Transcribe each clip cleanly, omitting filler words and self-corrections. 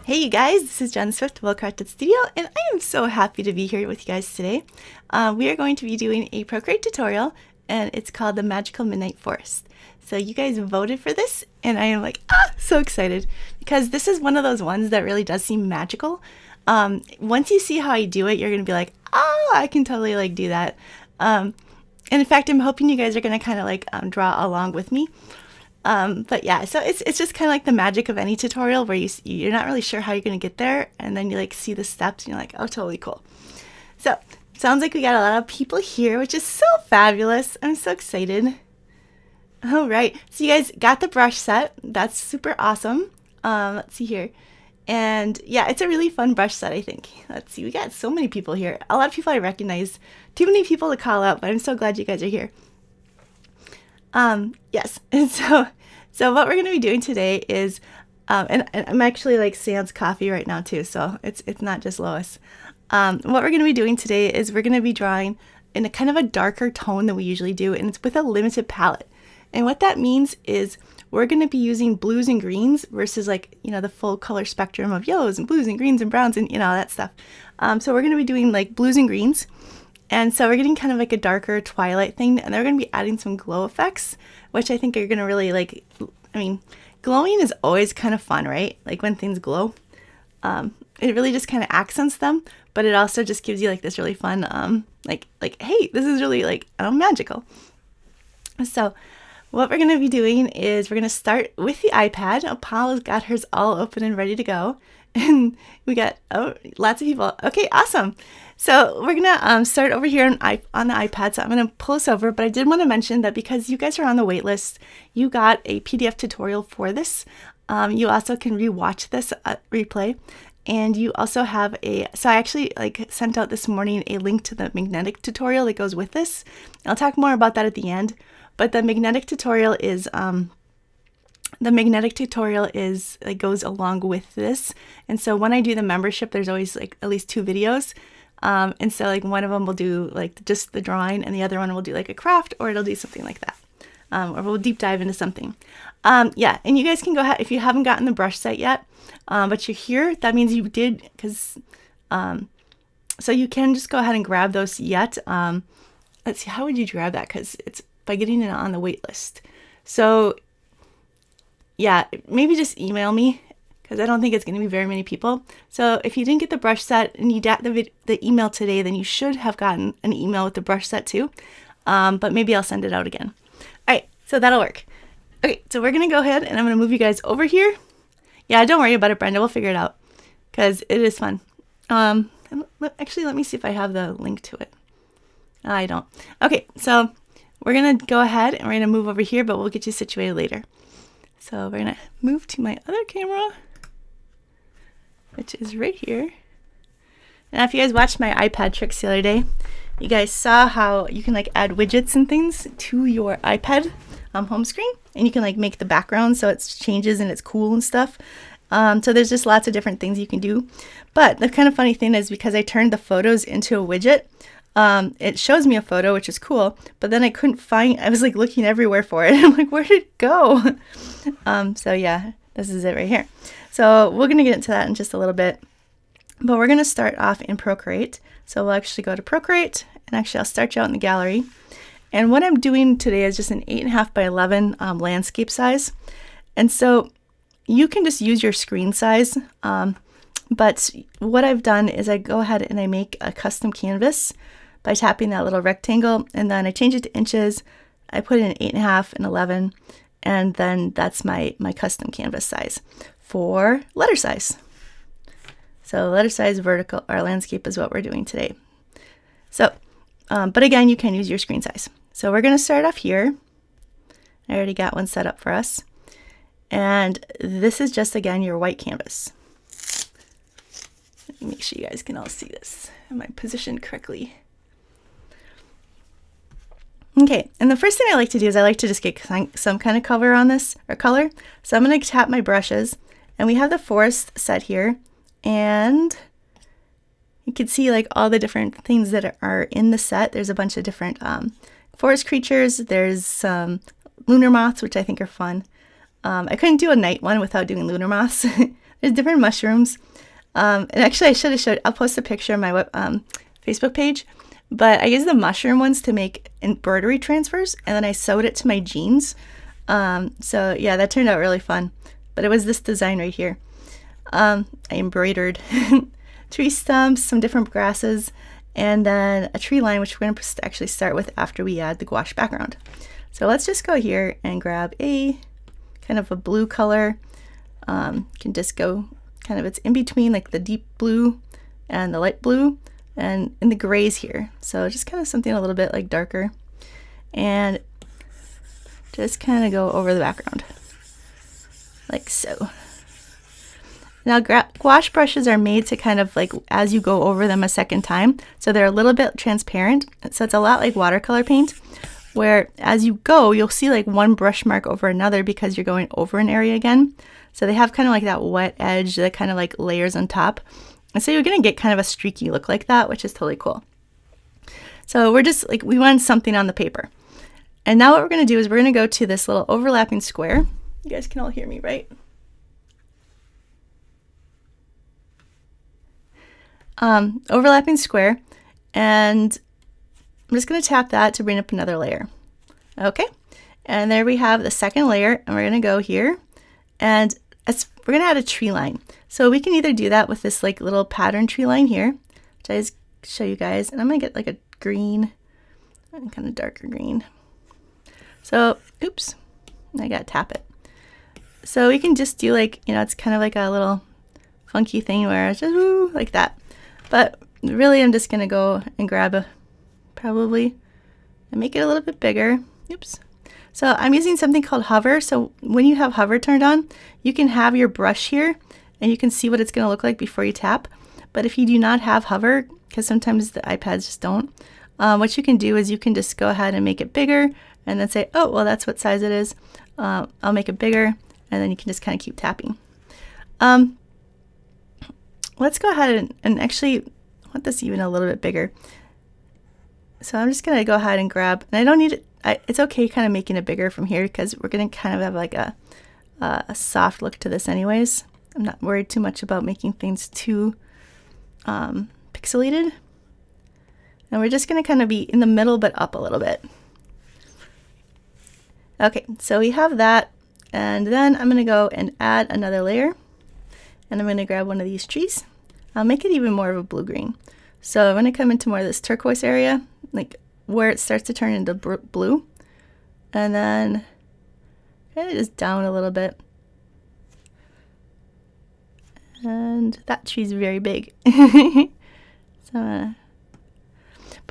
Hey you guys, this is Jen Swift of Well-Crafted Studio, and I am so happy to be here with you guys today. We are going to be doing a Procreate tutorial, and it's called the Magical Midnight Forest. So you guys voted for this, and I am so excited, because this is one of those ones that really does seem magical. Once you see how I do it, you're going to be like, I can totally do that. And in fact, I'm hoping you guys are going to kind of draw along with me. But yeah, so it's just kind of like the magic of any tutorial where you're not really sure how you're going to get there, and then you see the steps and you're like, oh, totally cool. So sounds like we got a lot of people here, which is so fabulous. I'm so excited. All right, so you guys got the brush set. That's super awesome. Let's see here. And yeah, it's a really fun brush set, I think. Let's see, we got so many people here. A lot of people I recognize. Too many people to call out, but I'm so glad you guys are here. Yes, and so what we're going to be doing today is, and I'm actually sans coffee right now too, so it's not just Lois. What we're going to be doing today is we're going to be drawing in a kind of a darker tone than we usually do, and it's with a limited palette. And what that means is we're going to be using blues and greens versus the full color spectrum of yellows and blues and greens and browns and all that stuff. So we're going to be doing blues and greens. And so we're getting kind of a darker twilight thing, and they're going to be adding some glow effects, which I think are going to really glowing is always kind of fun, right? When things glow, it really just kind of accents them, but it also just gives you this really fun, hey, this is really magical. So what we're going to be doing is we're going to start with the iPad. Apollo's got hers all open and ready to go. And we got lots of people. Okay, awesome. So we're gonna start over here on the iPad. So I'm gonna pull this over, but I did want to mention that because you guys are on the wait list, you got a PDF tutorial for this. You also can rewatch this replay, and you also have so I actually sent out this morning a link to the magnetic tutorial that goes with this. I'll talk more about that at the end, but the magnetic tutorial is goes along with this. And so when I do the membership, there's always at least 2 videos. And so one of them will do just the drawing, and the other one will do a craft, or it'll do something like that. Or we'll deep dive into something. Yeah, and you guys can go ahead if you haven't gotten the brush set yet, but you're here, that means you did, so you can just go ahead and grab those yet. Let's see, how would you grab that? Because it's by getting it on the wait list. So yeah, maybe just email me, because I don't think it's going to be very many people. So if you didn't get the brush set and you got the email today, then you should have gotten an email with the brush set too. But maybe I'll send it out again. All right, so that'll work. Okay, so we're going to go ahead and I'm going to move you guys over here. Yeah, don't worry about it, Brenda. We'll figure it out, because it is fun. Actually, let me see if I have the link to it. I don't. Okay, so we're going to go ahead and we're going to move over here, but we'll get you situated later. So we're going to move to my other camera, which is right here. Now, if you guys watched my iPad tricks the other day, you guys saw how you can add widgets and things to your iPad home screen, and you can make the background so it changes and it's cool and stuff. So there's just lots of different things you can do. But the kind of funny thing is, because I turned the photos into a widget, it shows me a photo, which is cool, but then I couldn't find, I was looking everywhere for it. I'm where did it go? So yeah, this is it right here. So we're going to get into that in just a little bit, but we're going to start off in Procreate. So we'll actually go to Procreate, and actually I'll start you out in the gallery. And what I'm doing today is just an 8.5 by 11 landscape size. And so you can just use your screen size. But what I've done is I go ahead and I make a custom canvas by tapping that little rectangle, and then I change it to inches. I put in 8.5 and 11, and then that's my custom canvas size for letter size. So letter size vertical or landscape is what we're doing today. So, but again, you can use your screen size. So we're going to start off here. I already got one set up for us. And this is just, again, your white canvas. Let me make sure you guys can all see this. Am I positioned correctly? Okay, and the first thing I like to do is I like to just get some kind of cover on this, or color. So I'm going to tap my brushes, and we have the forest set here, and you can see all the different things that are in the set. There's a bunch of different forest creatures. There's some lunar moths, which I think are fun. I couldn't do a night one without doing lunar moths. There's different mushrooms. And actually I should have showed, I'll post a picture on my Facebook page, but I used the mushroom ones to make embroidery transfers, and then I sewed it to my jeans. So yeah, that turned out really fun. But it was this design right here. I embroidered tree stumps, some different grasses, and then a tree line, which we're going to actually start with after we add the gouache background. So let's just go here and grab a kind of a blue color. Can just go kind of, it's in between like the deep blue and the light blue and in the grays here. So just kind of something a little bit like darker, and just kind of go over the background like so. Now gouache brushes are made to kind of like, as you go over them a second time, so they're a little bit transparent. So it's a lot like watercolor paint, where as you go, you'll see like one brush mark over another because you're going over an area again. So they have kind of like that wet edge that kind of like layers on top. And so you're going to get kind of a streaky look like that, which is totally cool. So we're just like, we want something on the paper. And now what we're going to do is we're going to go to this little overlapping square. You guys can all hear me, right? Overlapping square, and I'm just going to tap that to bring up another layer. Okay, and there we have the second layer, and we're going to go here, and we're going to add a tree line. So we can either do that with this like little pattern tree line here, which I just show you guys, and I'm going to get like a green, kind of darker green. So, oops, I got to tap it. So we can just do like, you know, it's kind of like a little funky thing where it's just woo, like that. But really, I'm just going to go and grab probably and make it a little bit bigger. Oops. So I'm using something called hover. So when you have hover turned on, you can have your brush here and you can see what it's going to look like before you tap. But if you do not have hover, because sometimes the iPads just don't, what you can do is you can just go ahead and make it bigger and then say, oh, well, that's what size it is. I'll make it bigger, and then you can just kind of keep tapping. Let's go ahead and actually I want this even a little bit bigger. So I'm just going to go ahead and grab, and I don't need it. It's okay kind of making it bigger from here because we're going to kind of have like a soft look to this anyways. I'm not worried too much about making things too pixelated. And we're just going to kind of be in the middle but up a little bit. Okay, so we have that, and then I'm going to go and add another layer, and I'm going to grab one of these trees. I'll make it even more of a blue-green. So I'm going to come into more of this turquoise area, like where it starts to turn into blue, and then kind of just down a little bit. And that tree's very big. But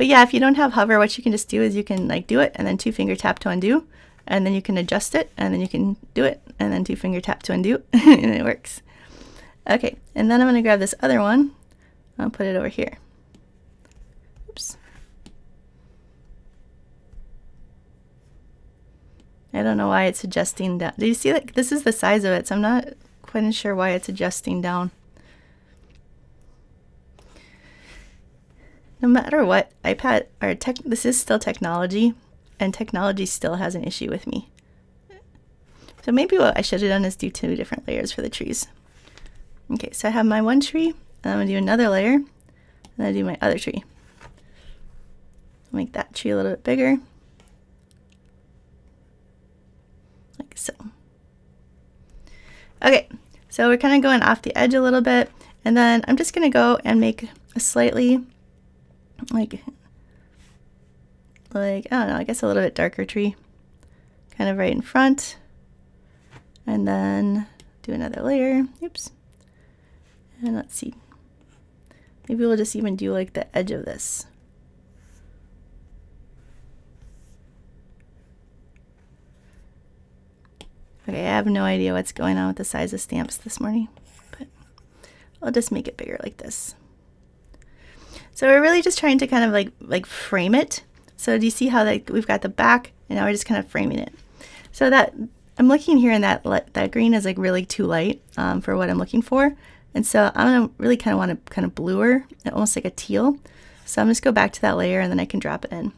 yeah, if you don't have hover, what you can just do is you can like do it and then 2-finger tap to undo, and then you can adjust it, and then you can do it and then 2-finger tap to undo, and it works. Okay, and then I'm going to grab this other one. I'll put it over here. Oops. I don't know why it's adjusting down. Do you see that? This is the size of it, so I'm not quite sure why it's adjusting down. No matter what, iPad or this is still technology, and technology still has an issue with me. So maybe what I should have done is do 2 different layers for the trees. Okay, so I have my one tree, and I'm going to do another layer, and then I do my other tree. Make that tree a little bit bigger, like so. Okay, so we're kind of going off the edge a little bit, and then I'm just going to go and make a slightly, like, I don't know, I guess a little bit darker tree, kind of right in front, and then do another layer. Oops. And let's see, maybe we'll just even do like the edge of this. Okay, I have no idea what's going on with the size of stamps this morning, but I'll just make it bigger like this. So we're really just trying to kind of like frame it. So do you see how like we've got the back, and now we're just kind of framing it. So that I'm looking here, and that green is like really too light for what I'm looking for. And so I'm gonna really kind of want to kind of bluer, almost like a teal. So I'm just go back to that layer, and then I can drop it in.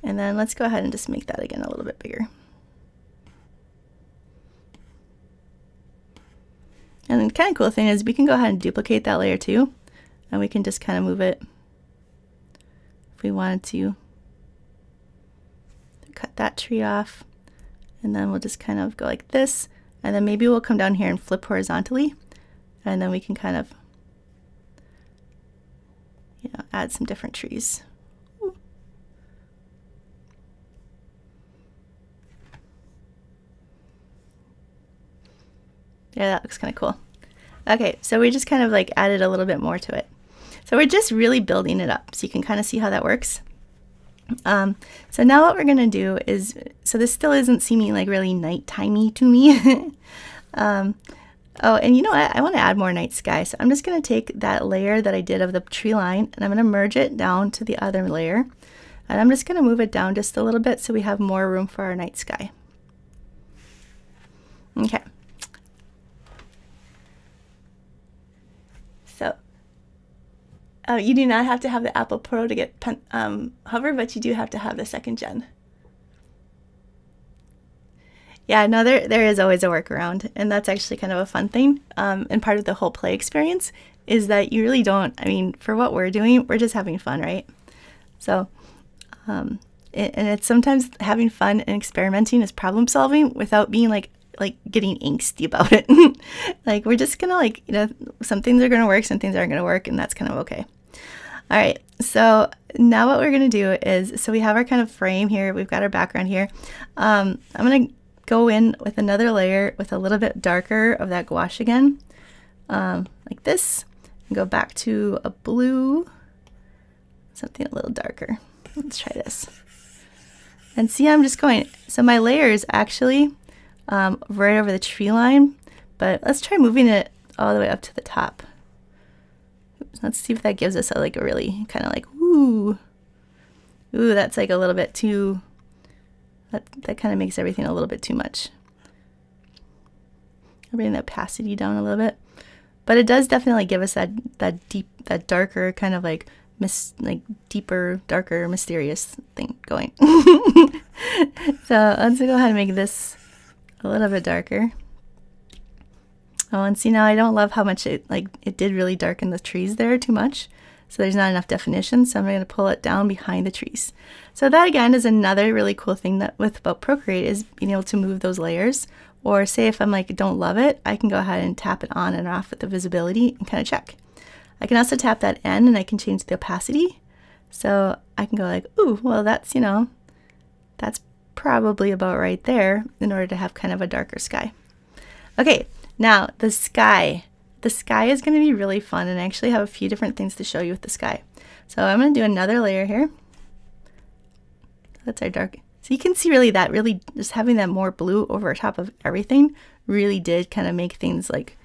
And then let's go ahead and just make that again a little bit bigger. And the kind of cool thing is we can go ahead and duplicate that layer too, and we can just kind of move it if we wanted to. Cut that tree off, and then we'll just kind of go like this, and then maybe we'll come down here and flip horizontally, and then we can kind of, you know, add some different trees. Ooh. Yeah, that looks kind of cool. Okay, so we just kind of like added a little bit more to it. So we're just really building it up, so you can kind of see how that works. So now what we're gonna do is, so this still isn't seeming like really nightimey to me. Oh, and you know what? I want to add more night sky. So I'm just going to take that layer that I did of the tree line, and I'm going to merge it down to the other layer. And I'm just going to move it down just a little bit so we have more room for our night sky. Okay. So you do not have to have the Apple Pro to get hover, but you do have to have the 2nd gen. Yeah, no, there is always a workaround, and that's actually kind of a fun thing. And part of the whole play experience is that you really don't, I mean, for what we're doing, we're just having fun, right? So, and it's sometimes having fun and experimenting is problem solving without being like getting angsty about it. Like, we're just gonna like, you know, some things are gonna work, some things aren't gonna work, and that's kind of okay. All right, so now what we're gonna do is, so we have our kind of frame here, we've got our background here. I'm gonna go in with another layer with a little bit darker of that gouache again, like this, and go back to a blue, something a little darker. Let's try this. And see, I'm just going, so my layer is actually right over the tree line, but let's try moving it all the way up to the top. Let's see if that gives us a, like a really kind of like, ooh, that's like a little bit too, that kind of makes everything a little bit too much. I'll bring the opacity down a little bit, but it does definitely give us that darker kind of like deeper, darker, mysterious thing going. So let's go ahead and make this a little bit darker. Oh, and see, now I don't love how much it did really darken the trees there too much. So there's not enough definition, so I'm going to pull it down behind the trees. So that again is another really cool thing about Procreate, is being able to move those layers. Or say if I'm like, don't love it, I can go ahead and tap it on and off with the visibility and kind of check. I can also tap that N and I can change the opacity. So I can go like, ooh, well that's, you know, that's probably about right there in order to have kind of a darker sky. Okay, now the sky. The sky is going to be really fun, and I actually have a few different things to show you with the sky. So I'm going to do another layer here. That's our dark. So you can see really just having that more blue over top of everything really did kind of make things like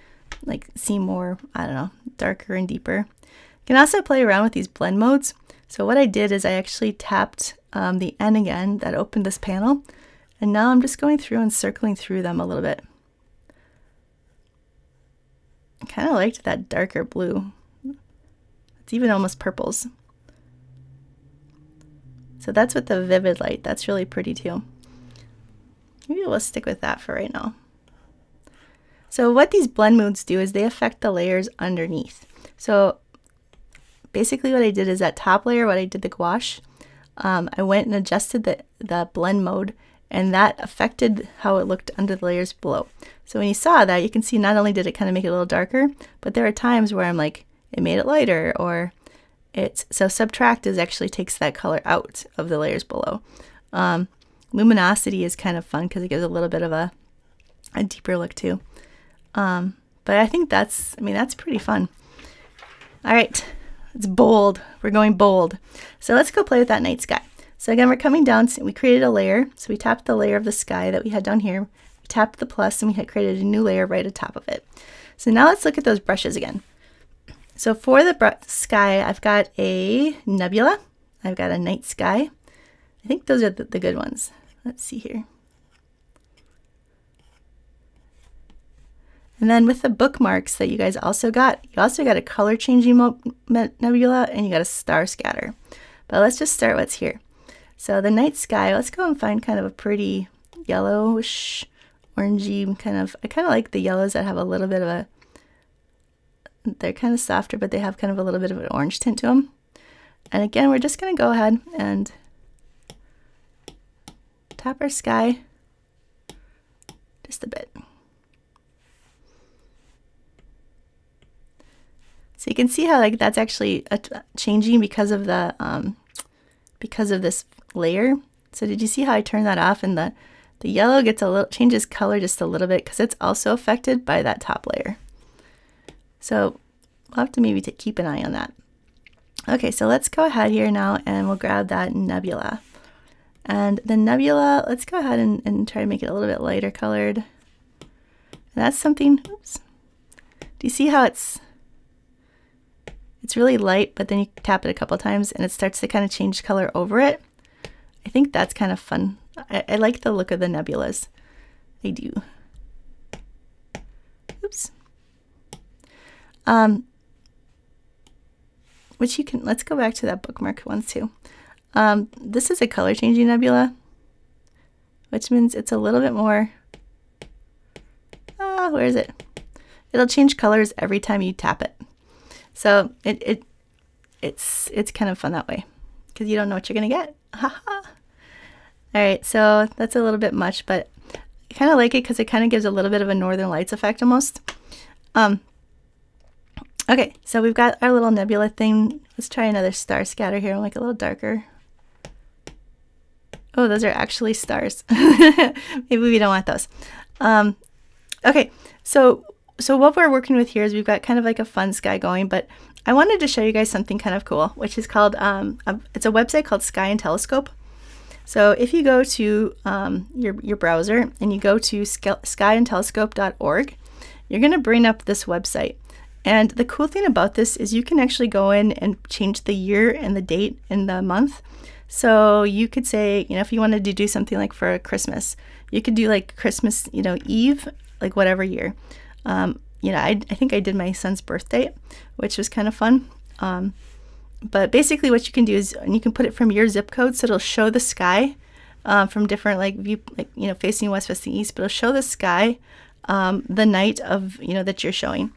seem more, I don't know, darker and deeper. You can also play around with these blend modes. So what I did is I actually tapped the N again, that opened this panel, and now I'm just going through and circling through them a little bit. I kind of liked that darker blue. It's even almost purples. So that's with the vivid light. That's really pretty too. Maybe we'll stick with that for right now. So what these blend modes do is they affect the layers underneath. So basically what I did is that top layer, what I did the gouache, I went and adjusted the blend mode, and that affected how it looked under the layers below. So when you saw that, you can see not only did it kind of make it a little darker, but there are times where I'm like, it made it lighter, or so subtract actually takes that color out of the layers below. Luminosity is kind of fun because it gives a little bit of a deeper look too. But I think that's pretty fun. All right, it's bold. We're going bold. So let's go play with that night sky. So again, we're coming down, we created a layer. So we tapped the layer of the sky that we had down here. We tapped the plus, and we had created a new layer right on top of it. So now let's look at those brushes again. So for the sky, I've got a nebula. I've got a night sky. I think those are the good ones. Let's see here. And then with the bookmarks that you guys also got, a color changing nebula, and you got a star scatter. But let's just start what's here. So the night sky, let's go and find kind of a pretty yellowish, orangey kind of, I kind of like the yellows that have a little bit of they're kind of softer, but they have kind of a little bit of an orange tint to them. And again, we're just going to go ahead and tap our sky just a bit. So you can see how like that's actually changing because of the because of this layer. So did you see how I turned that off, and the yellow gets a little, changes color just a little bit because it's also affected by that top layer. So we'll have to maybe keep an eye on that. Okay, so let's go ahead here now and we'll grab that nebula. And the nebula, let's go ahead and try to make it a little bit lighter colored. And that's something, oops. Do you see how it's really light, but then you tap it a couple times and it starts to kind of change color over it? I think that's kind of fun. I like the look of the nebulas. I do. Oops. Which you can, let's go back to that bookmark one too. This is a color changing nebula, which means it's a little bit more, where is it? It'll change colors every time you tap it. So it's kind of fun that way because you don't know what you're gonna get. Haha. All right, so that's a little bit much, but I kind of like it because it kind of gives a little bit of a Northern Lights effect almost. Okay, so we've got our little nebula thing. Let's try another star scatter here. I'll make it a little darker. Oh, those are actually stars. Maybe we don't want those. Okay, so what we're working with here is we've got kind of like a fun sky going, but I wanted to show you guys something kind of cool, which is called, it's a website called Sky and Telescope. So if you go to your browser and you go to skyandtelescope.org, you're going to bring up this website. And the cool thing about this is you can actually go in and change the year and the date and the month. So you could say, you know, if you wanted to do something like for Christmas, you could do like Christmas, you know, Eve, like whatever year. You know, I think I did my son's birthday, which was kind of fun. But basically what you can do is, and you can put it from your zip code, so it'll show the sky from different like view, like, you know, facing west, facing east, but it'll show the sky the night of, you know, that you're showing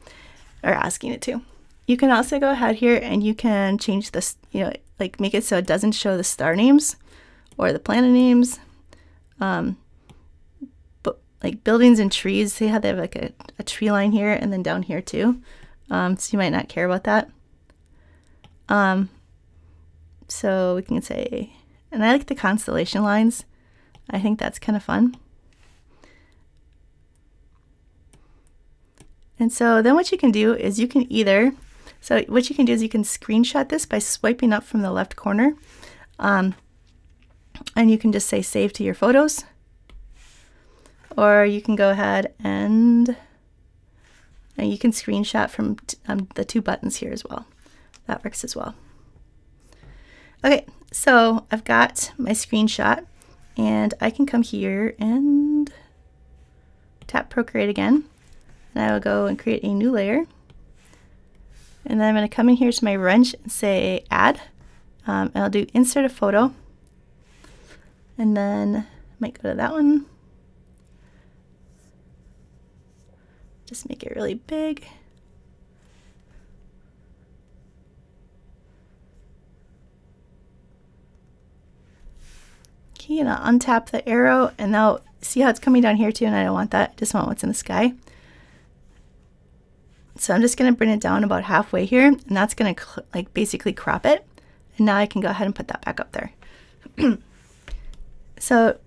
or asking it to. You can also go ahead here and you can change this, you know, like make it so it doesn't show the star names or the planet names. But like buildings and trees, see how they have like a tree line here and then down here too. So you might not care about that. So we can say, and I like the constellation lines. I think that's kind of fun. And so then what you can do is you can either, so what you can do is you can screenshot this by swiping up from the left corner. And you can just say save to your photos. Or you can go ahead and you can screenshot from the two buttons here as well. That works as well. Okay, so I've got my screenshot and I can come here and tap Procreate again. And I will go and create a new layer. And then I'm going to come in here to my wrench and say add. And I'll do insert a photo. And then I might go to that one. Just make it really big. Okay, and I'll untap the arrow, and now see how it's coming down here too, and I don't want that. I just want what's in the sky. So I'm just going to bring it down about halfway here, and that's going to like basically crop it. And now I can go ahead and put that back up there. So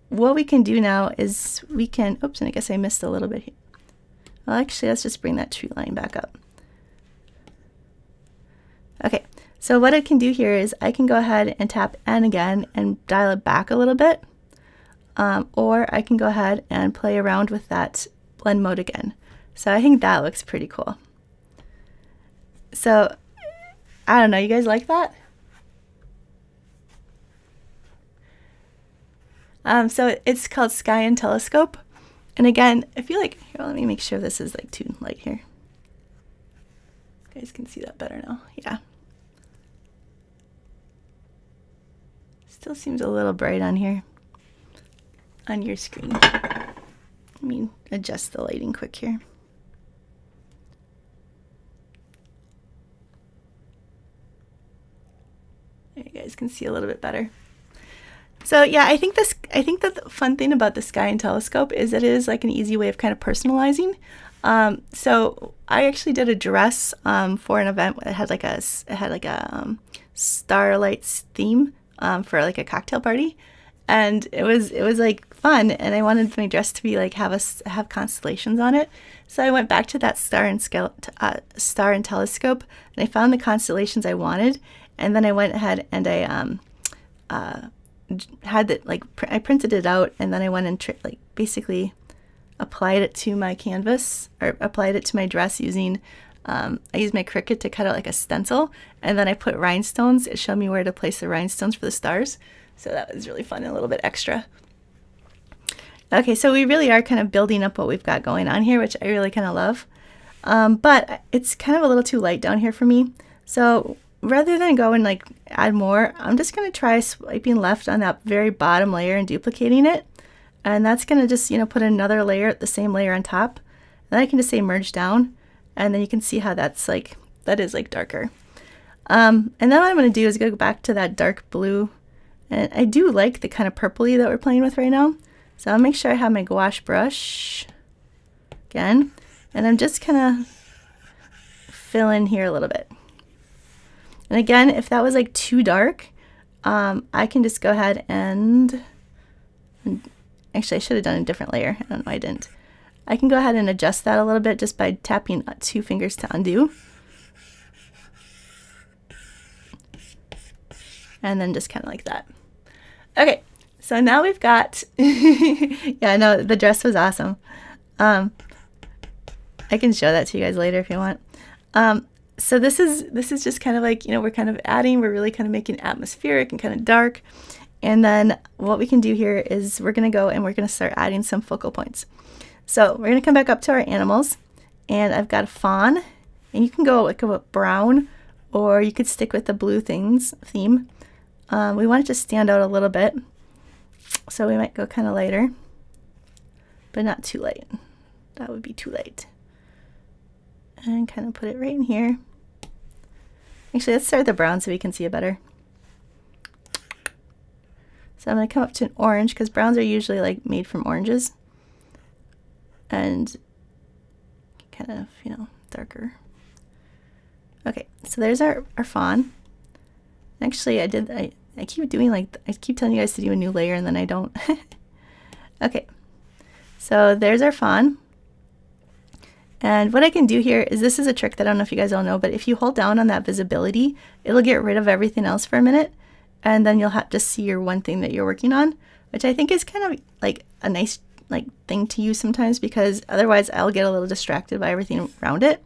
what we can do now is we can, oops, and I guess I missed a little bit here. Well, actually, let's just bring that tree line back up. Okay, so what I can do here is I can go ahead and tap N again and dial it back a little bit. Or I can go ahead and play around with that blend mode again. So I think that looks pretty cool. So I don't know, you guys like that? So it's called Sky and Telescope. And again, I feel like, here, let me make sure this is like too light here. You guys can see that better now. Yeah. Still seems a little bright on here, on your screen. Let me adjust the lighting quick here. guys can see a little bit better. So yeah, I think that the fun thing about the sky and telescope is that it is like an easy way of kind of personalizing. So I actually did a dress for an event that had like a starlight theme for like a cocktail party, and it was like fun, and I wanted my dress to be like have constellations on it. So I went back to that star and telescope, and I found the constellations I wanted, and then I went ahead and I had it like I printed it out, and then I went and like basically applied it to my canvas, or applied it to my dress using I used my Cricut to cut out like a stencil, and then I put rhinestones. It showed me where to place the rhinestones for the stars, so that was really fun and a little bit extra. Okay, so we really are kind of building up what we've got going on here, which I really kind of love, but it's kind of a little too light down here for me. So rather than go and like add more, I'm just going to try swiping left on that very bottom layer and duplicating it. And that's going to just, put another layer, the same layer on top. Then I can just say merge down. And then you can see how that is like darker. And then what I'm going to do is go back to that dark blue. And I do like the kind of purpley that we're playing with right now. So I'll make sure I have my gouache brush again. And I'm just kind of fill in here a little bit. And again, if that was like too dark, I can just go ahead and actually I should have done a different layer. I don't know why I didn't. I can go ahead and adjust that a little bit just by tapping 2 fingers to undo. And then just kind of like that. Okay, so now we've got, yeah, no, the dress was awesome. I can show that to you guys later if you want. So this is just kind of like, we're kind of we're really kind of making atmospheric and kind of dark. And then what we can do here is we're going to go and we're going to start adding some focal points. So we're going to come back up to our animals, and I've got a fawn, and you can go like a brown, or you could stick with the blue theme. We want it to stand out a little bit, so we might go kind of lighter, but not too light. That would be too light. And kind of put it right in here. Actually, let's start with the brown so we can see it better. So I'm going to come up to an orange, because browns are usually like made from oranges. And kind of, darker. Okay, so there's our fawn. Actually, I keep doing I keep telling you guys to do a new layer, and then I don't. Okay, so there's our fawn. And what I can do here is, this is a trick that I don't know if you guys all know, but if you hold down on that visibility, it'll get rid of everything else for a minute, and then you'll just see your one thing that you're working on, which I think is kind of like a nice thing to use sometimes, because otherwise I'll get a little distracted by everything around it.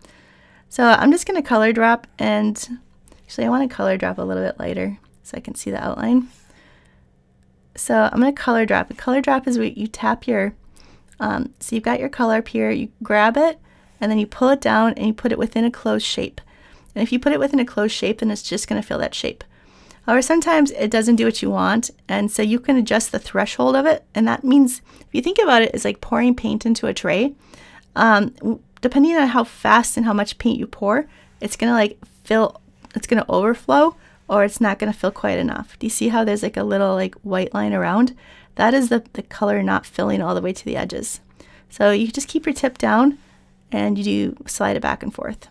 So I'm just going to color drop, and actually I want to color drop a little bit lighter so I can see the outline. So I'm going to color drop. A color drop is where you tap your, so you've got your color up here, you grab it, and then you pull it down and you put it within a closed shape. And if you put it within a closed shape, then it's just going to fill that shape. However, sometimes it doesn't do what you want, and so you can adjust the threshold of it, and that means, if you think about it, it's like pouring paint into a tray. Depending on how fast and how much paint you pour, it's going to it's going to overflow, or it's not going to fill quite enough. Do you see how there's like a little white line around? That is the color not filling all the way to the edges. So you just keep your tip down, and you do slide it back and forth.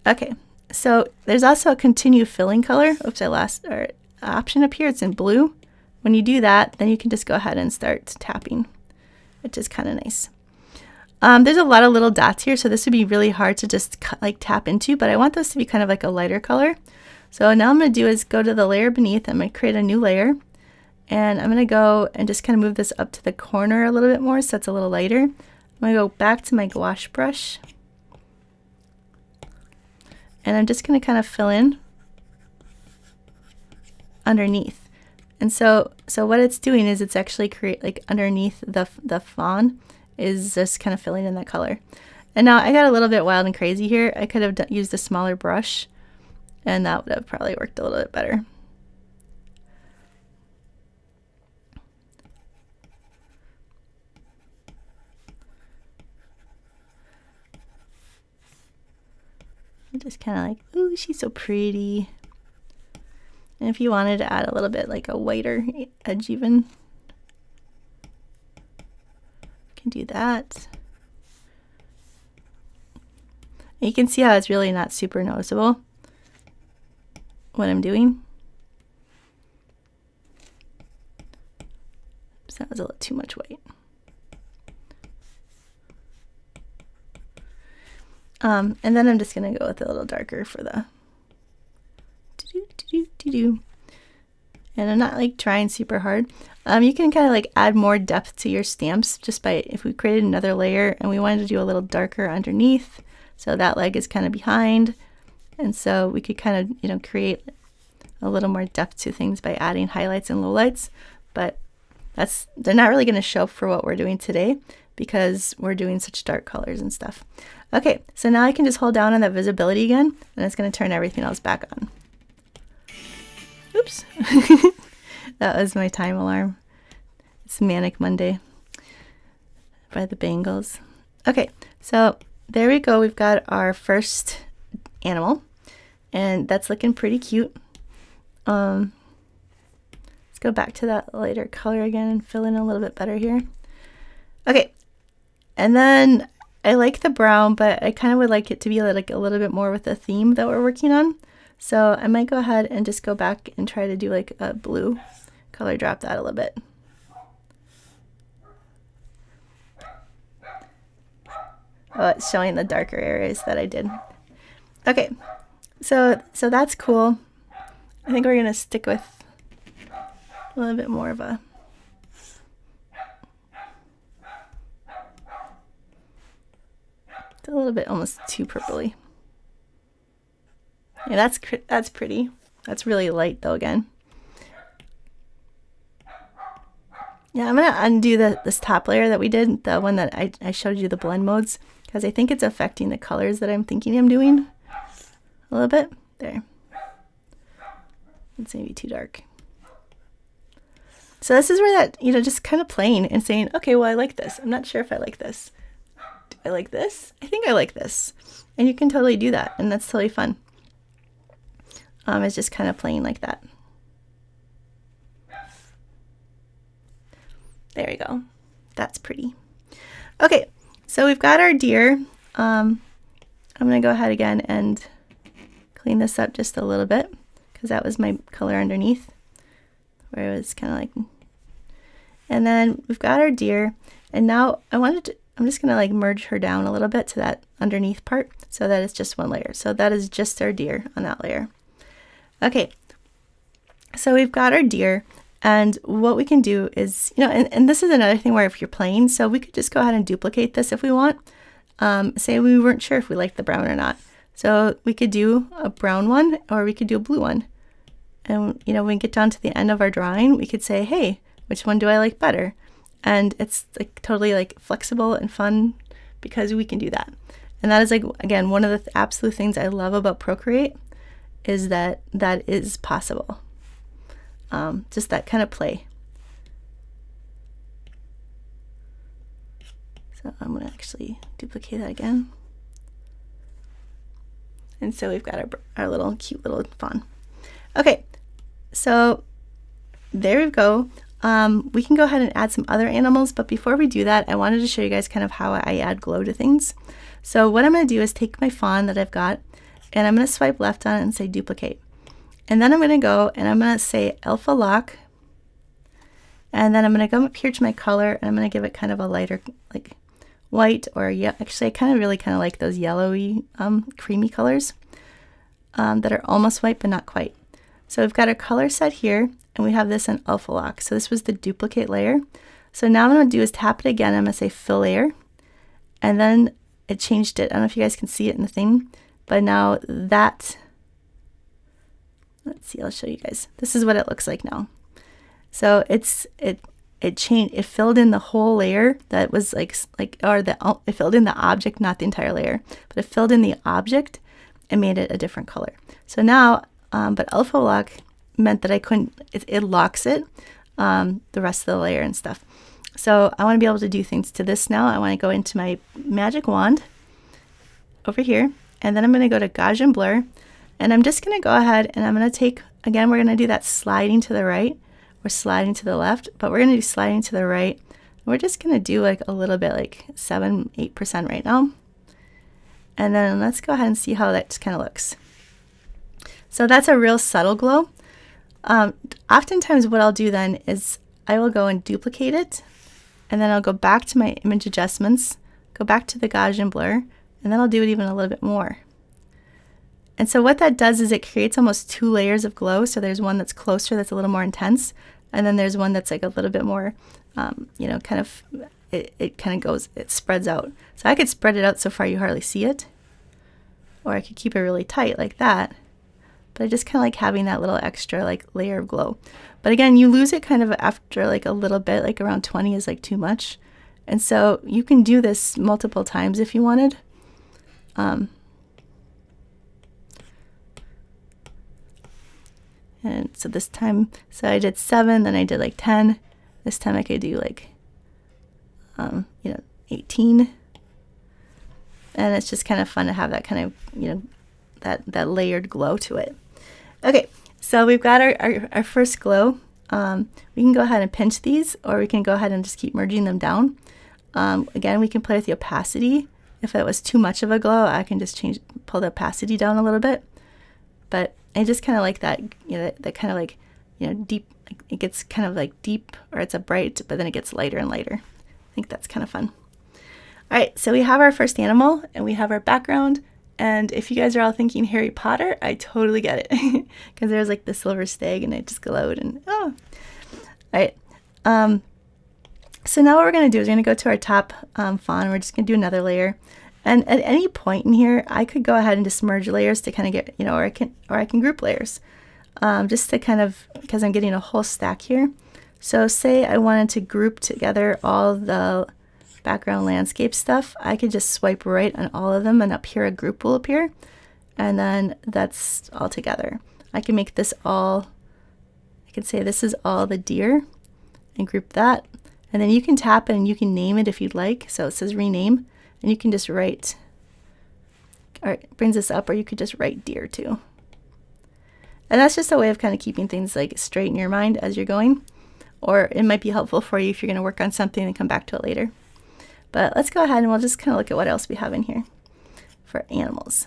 Okay. So there's also a continue filling color. Oops, I lost our option up here. It's in blue. When you do that, then you can just go ahead and start tapping, which is kind of nice. There's a lot of little dots here, so this would be really hard to just tap into, but I want this to be kind of like a lighter color. So now I'm going to do is go to the layer beneath. I'm going to create a new layer, and I'm going to go and just kind of move this up to the corner a little bit more so it's a little lighter. I'm going to go back to my gouache brush. And I'm just going to kind of fill in underneath. And so what it's doing is it's actually underneath the fawn is just kind of filling in that color. And now I got a little bit wild and crazy here. I could have used a smaller brush, and that would have probably worked a little bit better. Just kind of ooh, she's so pretty. And if you wanted to add a little bit like a whiter edge even, you can do that. And you can see how it's really not super noticeable what I'm doing. So that was a little too much white. And then I'm just going to go with a little darker for the and I'm not like trying super hard. You can kind of like add more depth to your stamps just by, if we created another layer and we wanted to do a little darker underneath, so that leg is kind of behind, and so we could kind of, you know, create a little more depth to things by adding highlights and lowlights. But they're not really going to show up for what we're doing today because we're doing such dark colors and stuff. Okay, so now I can just hold down on that visibility again, and it's going to turn everything else back on. Oops. That was my time alarm. It's Manic Monday by the Bangles. Okay, so there we go. We've got our first animal, and that's looking pretty cute. Let's go back to that lighter color again and fill in a little bit better here. Okay, and then I like the brown, but I kind of would like it to be like a little bit more with the theme that we're working on. So I might go ahead and just go back and try to do like a blue color, drop that a little bit. Oh, it's showing the darker areas that I did. Okay, so that's cool. I think we're gonna stick with a little bit more of a it's a little bit almost too purpley. Yeah, that's pretty. That's really light though again. Yeah, I'm gonna undo this top layer that we did, the one that I showed you the blend modes, because I think it's affecting the colors that I'm thinking I'm doing a little bit. There. It's maybe too dark. So this is where that, you know, just kind of playing and saying, okay, well, I like this. I'm not sure if I like this. Do I like this? I think I like this. And you can totally do that, and that's totally fun. It's just kind of playing like that. There we go. That's pretty. Okay, so we've got our deer. I'm going to go ahead again and clean this up just a little bit, because that was my color underneath, where it was kind of like, and then we've got our deer, and now I'm just going to like merge her down a little bit to that underneath part so that it's just one layer. So that is just our deer on that layer. Okay, so we've got our deer, and what we can do is, you know, and this is another thing where if you're playing, so we could just go ahead and duplicate this if we want. Say we weren't sure if we liked the brown or not. So we could do a brown one, or we could do a blue one. And, you know, when we get down to the end of our drawing, we could say, hey, which one do I like better? And it's like totally like flexible and fun because we can do that. And that is like, again, one of the absolute things I love about Procreate is that is possible. Just that kind of play. So I'm going to actually duplicate that again. And so we've got our little cute little fawn. Okay, so there we go. We can go ahead and add some other animals, but before we do that, I wanted to show you guys kind of how I add glow to things. So what I'm going to do is take my fawn that I've got, and I'm going to swipe left on it and say duplicate. And then I'm going to go and I'm going to say alpha lock, and then I'm going to come up here to my color, and I'm going to give it kind of a lighter like white, or yeah, actually I kind of like those yellowy creamy colors that are almost white but not quite. So we've got our color set here, and we have this in alpha lock. So this was the duplicate layer. So now what I'm going to do is tap it again. I'm going to say fill layer, and then it changed it. I don't know if you guys can see it in the thing, but now that, let's see, I'll show you guys. This is what it looks like now. So it changed, it filled in the whole layer that was it filled in the object, not the entire layer, but it filled in the object and made it a different color. So now, but alpha lock meant that I couldn't, it locks it, the rest of the layer and stuff. So I want to be able to do things to this now. I want to go into my magic wand over here, and then I'm going to go to Gaussian blur, and I'm just going to go ahead and I'm going to take again, we're going to do that sliding to the right or sliding to the left, but we're going to do sliding to the right. We're just going to do like a little bit, like 7-8% right now. And then let's go ahead and see how that just kind of looks. So that's a real subtle glow. Oftentimes what I'll do then is I will go and duplicate it, and then I'll go back to my image adjustments, go back to the Gaussian blur, and then I'll do it even a little bit more. And so what that does is it creates almost 2 layers of glow. So there's one that's closer, that's a little more intense, and then there's one that's like a little bit more, you know, kind of, it kind of goes, it spreads out. So I could spread it out so far you hardly see it, or I could keep it really tight like that. But I just kind of like having that little extra like layer of glow. But again, you lose it kind of after like a little bit, like around 20 is like too much. And so you can do this multiple times if you wanted. And so this time, so I did 7, then I did like 10. This time I could do like, you know, 18. And it's just kind of fun to have that kind of, you know, that layered glow to it. Okay, so we've got our first glow. We can go ahead and pinch these, or we can go ahead and just keep merging them down. Again, we can play with the opacity. If it was too much of a glow, I can just pull the opacity down a little bit. But I just kind of like that, you know, that kind of like, you know, deep, like it gets kind of like deep, or it's a bright, but then it gets lighter and lighter. I think that's kind of fun. All right, so we have our first animal, and we have our background. And if you guys are all thinking Harry Potter, I totally get it, because there's like the silver stag and it just glowed, and oh. All right, so now what we're going to do is we're going to go to our top fawn. We're just going to do another layer. And at any point in here, I could go ahead and just merge layers to kind of get, you know, or I can group layers, just to kind of, because I'm getting a whole stack here. So say I wanted to group together all the background landscape stuff, I could just swipe right on all of them, and up here a group will appear, and then that's all together. I can make this all, I could say this is all the deer, and group that, and then you can tap it and you can name it if you'd like. So it says rename, and you can just write, or it brings this up, or you could just write deer too. And that's just a way of kind of keeping things like straight in your mind as you're going, or it might be helpful for you if you're going to work on something and come back to it later. But let's go ahead and we'll just kind of look at what else we have in here for animals.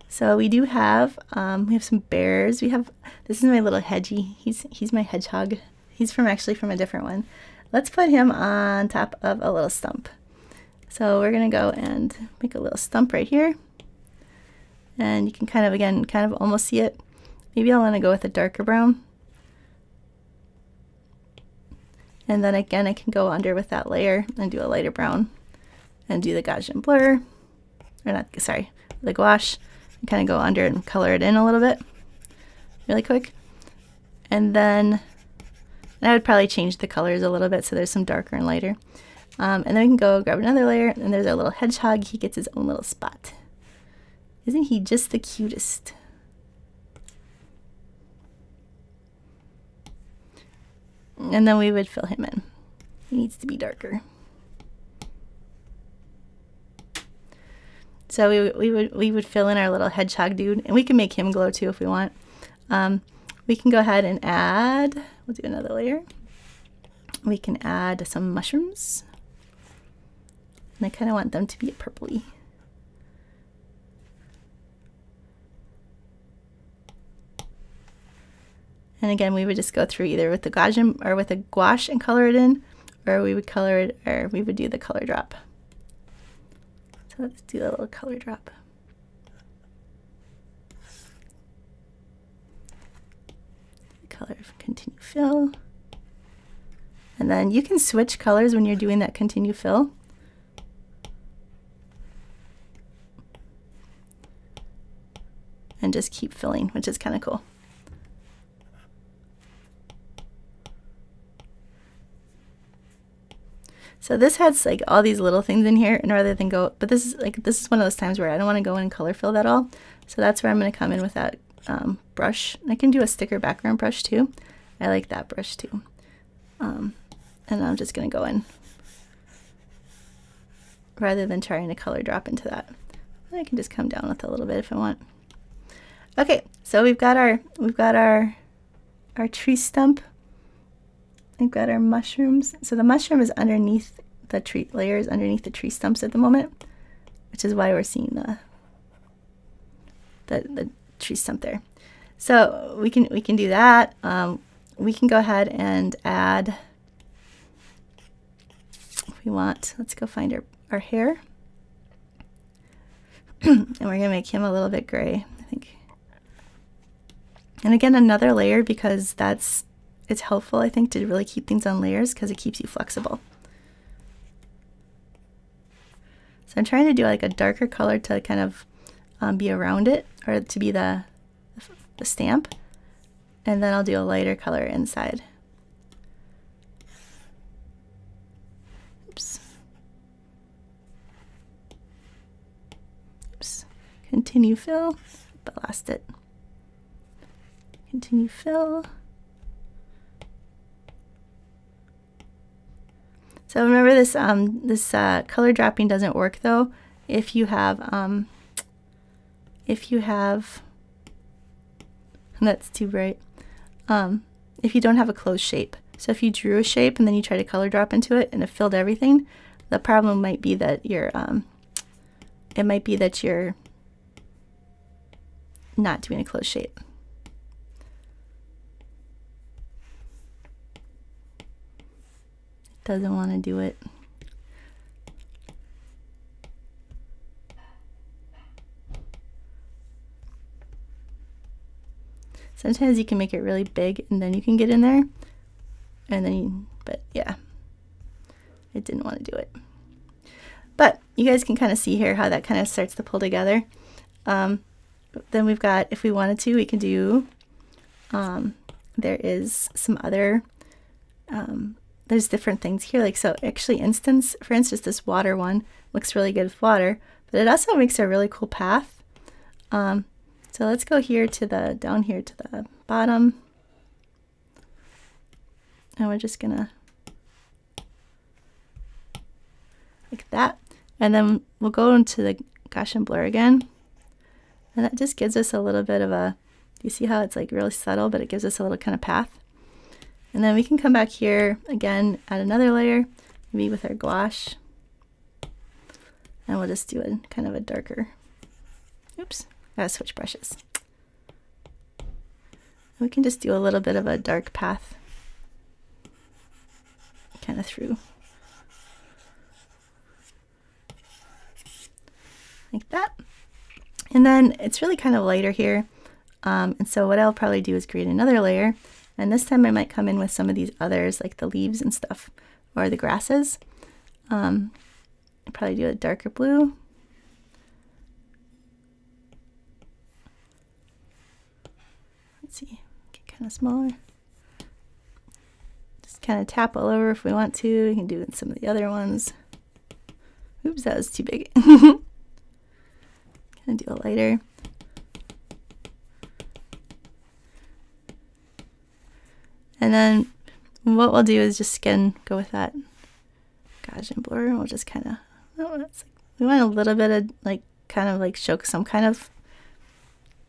So we do have, we have some bears. We have, this is my little hedgie. He's my hedgehog. He's actually from a different one. Let's put him on top of a little stump. So we're going to go and make a little stump right here. And you can kind of, again, kind of almost see it. Maybe I want to go with a darker brown. And then again, I can go under with that layer and do a lighter brown and do the Gaussian blur, or not, sorry, the gouache, and kind of go under and color it in a little bit really quick. And then I would probably change the colors a little bit so there's some darker and lighter. And then we can go grab another layer, and there's our little hedgehog. He gets his own little spot. Isn't he just the cutest? And then we would fill him in. He needs to be darker. So we would fill in our little hedgehog dude, and we can make him glow too if we want. We can go ahead and add, we'll do another layer. We can add some mushrooms. And I kind of want them to be a purpley. And again, we would just go through either with the Gaussian or with a gouache and color it in, or we would color it, or we would do the color drop. So let's do the little color drop. Color continue fill. And then you can switch colors when you're doing that continue fill. And just keep filling, which is kind of cool. So this has like all these little things in here, and rather than go, but this is one of those times where I don't want to go in and color fill that all. So that's where I'm going to come in with that brush. I can do a sticker background brush too. I like that brush too. And I'm just going to go in rather than trying to color drop into that. I can just come down with a little bit if I want. Okay, So we've got our tree stump. We've got our mushrooms. So the mushroom is underneath the tree layers, underneath the tree stumps at the moment, which is why we're seeing the tree stump there. So we can do that. We can go ahead and add, if we want, let's go find our hair. And we're gonna make him a little bit gray, I think. And again, another layer, because it's helpful, I think, to really keep things on layers because it keeps you flexible. So I'm trying to do like a darker color to kind of be around it, or to be the stamp, and then I'll do a lighter color inside. Oops. Oops. Continue fill, but lost it. Continue fill. So remember this color dropping doesn't work though if you have that's too bright. If you don't have a closed shape. So if you drew a shape and then you try to color drop into it and it filled everything, the problem might be that you're not doing a closed shape. Doesn't want to do it. Sometimes you can make it really big and then you can get in there, and then but yeah, it didn't want to do it. But you guys can kind of see here how that kind of starts to pull together. Then we've got, if we wanted to, we can do, there is some other, there's different things here. Like, so actually for instance, this water one looks really good with water, but it also makes a really cool path. So let's go here to down here to the bottom. And we're just gonna, like that. And then we'll go into the Gaussian blur again. And that just gives us a little bit of a, you see how it's like really subtle, but it gives us a little kind of path. And then we can come back here again, add another layer, maybe with our gouache. And we'll just do a kind of a darker, oops, gotta switch brushes. We can just do a little bit of a dark path kind of through. Like that. And then it's really kind of lighter here. And so what I'll probably do is create another layer. And this time I might come in with some of these others, like the leaves and stuff, or the grasses. I'll probably do a darker blue. Let's see, get kind of smaller. Just kind of tap all over if we want to. We can do some of the other ones. Oops, that was too big. Kind of do a lighter. And then what we'll do is just again go with that Gaussian blur, and we'll just kind of, we want a little bit of like kind of like show some kind of,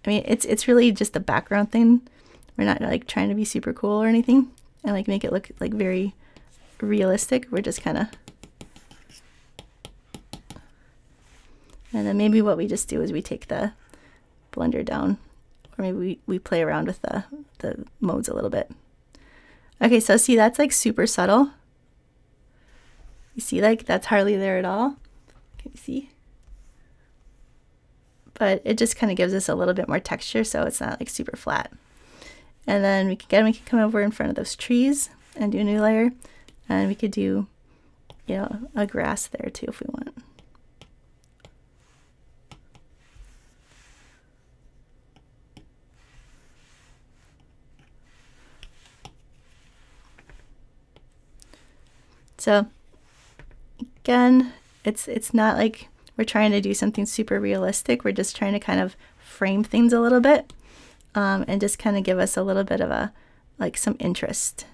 I mean it's really just a background thing. We're not like trying to be super cool or anything and like make it look like very realistic. We're just kind of, and then maybe what we just do is we take the blender down, or maybe we play around with the modes a little bit. Okay, so see, that's like super subtle. You see, like that's hardly there at all. Can you see? But it just kind of gives us a little bit more texture, so it's not like super flat. And then we can come over in front of those trees and do a new layer, and we could do, you know, a grass there too if we want. So again, it's not like we're trying to do something super realistic. We're just trying to kind of frame things a little bit, and just kind of give us a little bit of a, like some interest.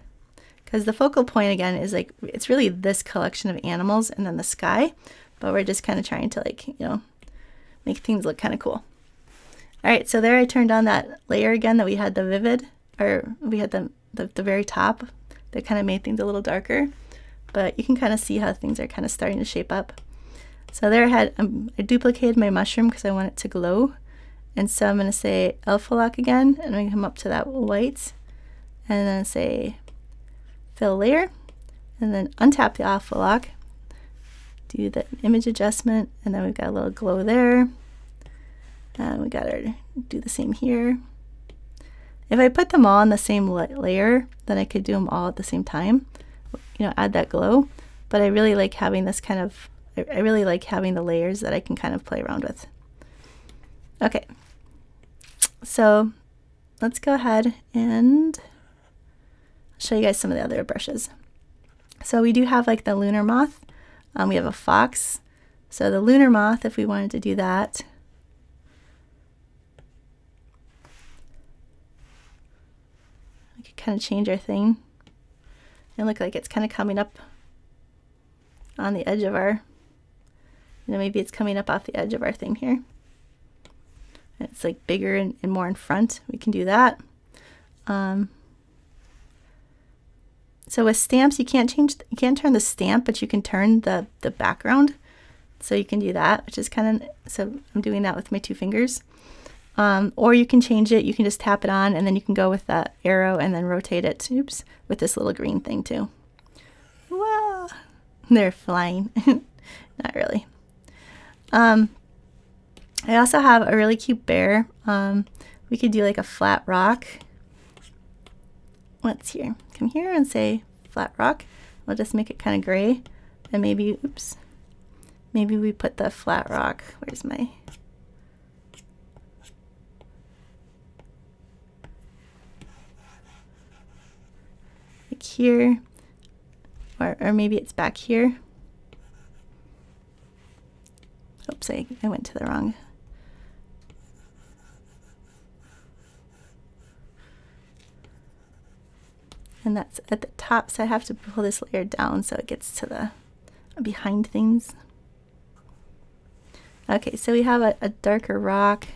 Because the focal point again is like, it's really this collection of animals and then the sky, but we're just kind of trying to like, you know, make things look kind of cool. All right, so there I turned on that layer again that we had the vivid, or we had the very top that kind of made things a little darker, but you can kind of see how things are kind of starting to shape up. So there I duplicated my mushroom because I want it to glow. And so I'm going to say alpha lock again, and I'm going to come up to that white, and then say fill layer, and then untap the alpha lock, do the image adjustment, and then we've got a little glow there. We got to do the same here. If I put them all on the same layer, then I could do them all at the same time, you know, add that glow. But I really like having this kind of, I really like having the layers that I can kind of play around with. Okay, so let's go ahead and show you guys some of the other brushes. So we do have like the lunar moth. We have a fox. So the lunar moth, if we wanted to do that, we could kind of change our thing and look like it's kind of coming up on the edge of our, you know, maybe it's coming up off the edge of our thing here. And it's like bigger and more in front. We can do that. So with stamps, you can't turn the stamp, but you can turn the background. So you can do that, which is kind of, so I'm doing that with my 2 fingers. Or you can change it, you can just tap it on, and then you can go with that arrow and then rotate it, oops, with this little green thing too. Wow, they're flying. Not really. I also have a really cute bear. We could do like a flat rock. What's here? Come here and say flat rock. We'll just make it kind of gray, and maybe, oops, maybe we put the flat rock, where's my, like here, or maybe it's back here. Oops, I went to the wrong. And that's at the top, so I have to pull this layer down so it gets to the behind things. Okay, so we have a darker rock,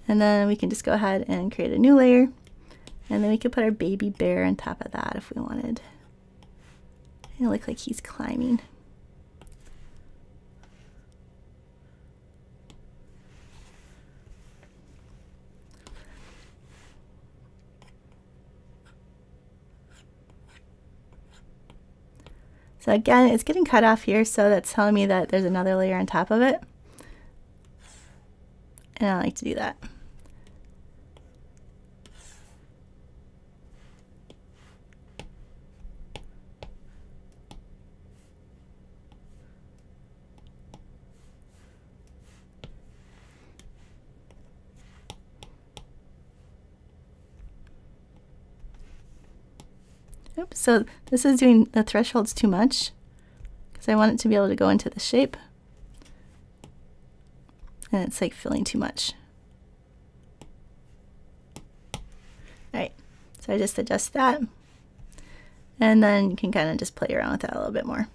and then we can just go ahead and create a new layer, and then we could put our baby bear on top of that if we wanted. It'll look like he's climbing. So again, it's getting cut off here, so that's telling me that there's another layer on top of it. And I like to do that. Oops, so this is doing the thresholds too much because I want it to be able to go into the shape, and it's like filling too much. All right, so I just adjust that, and then you can kind of just play around with that a little bit more.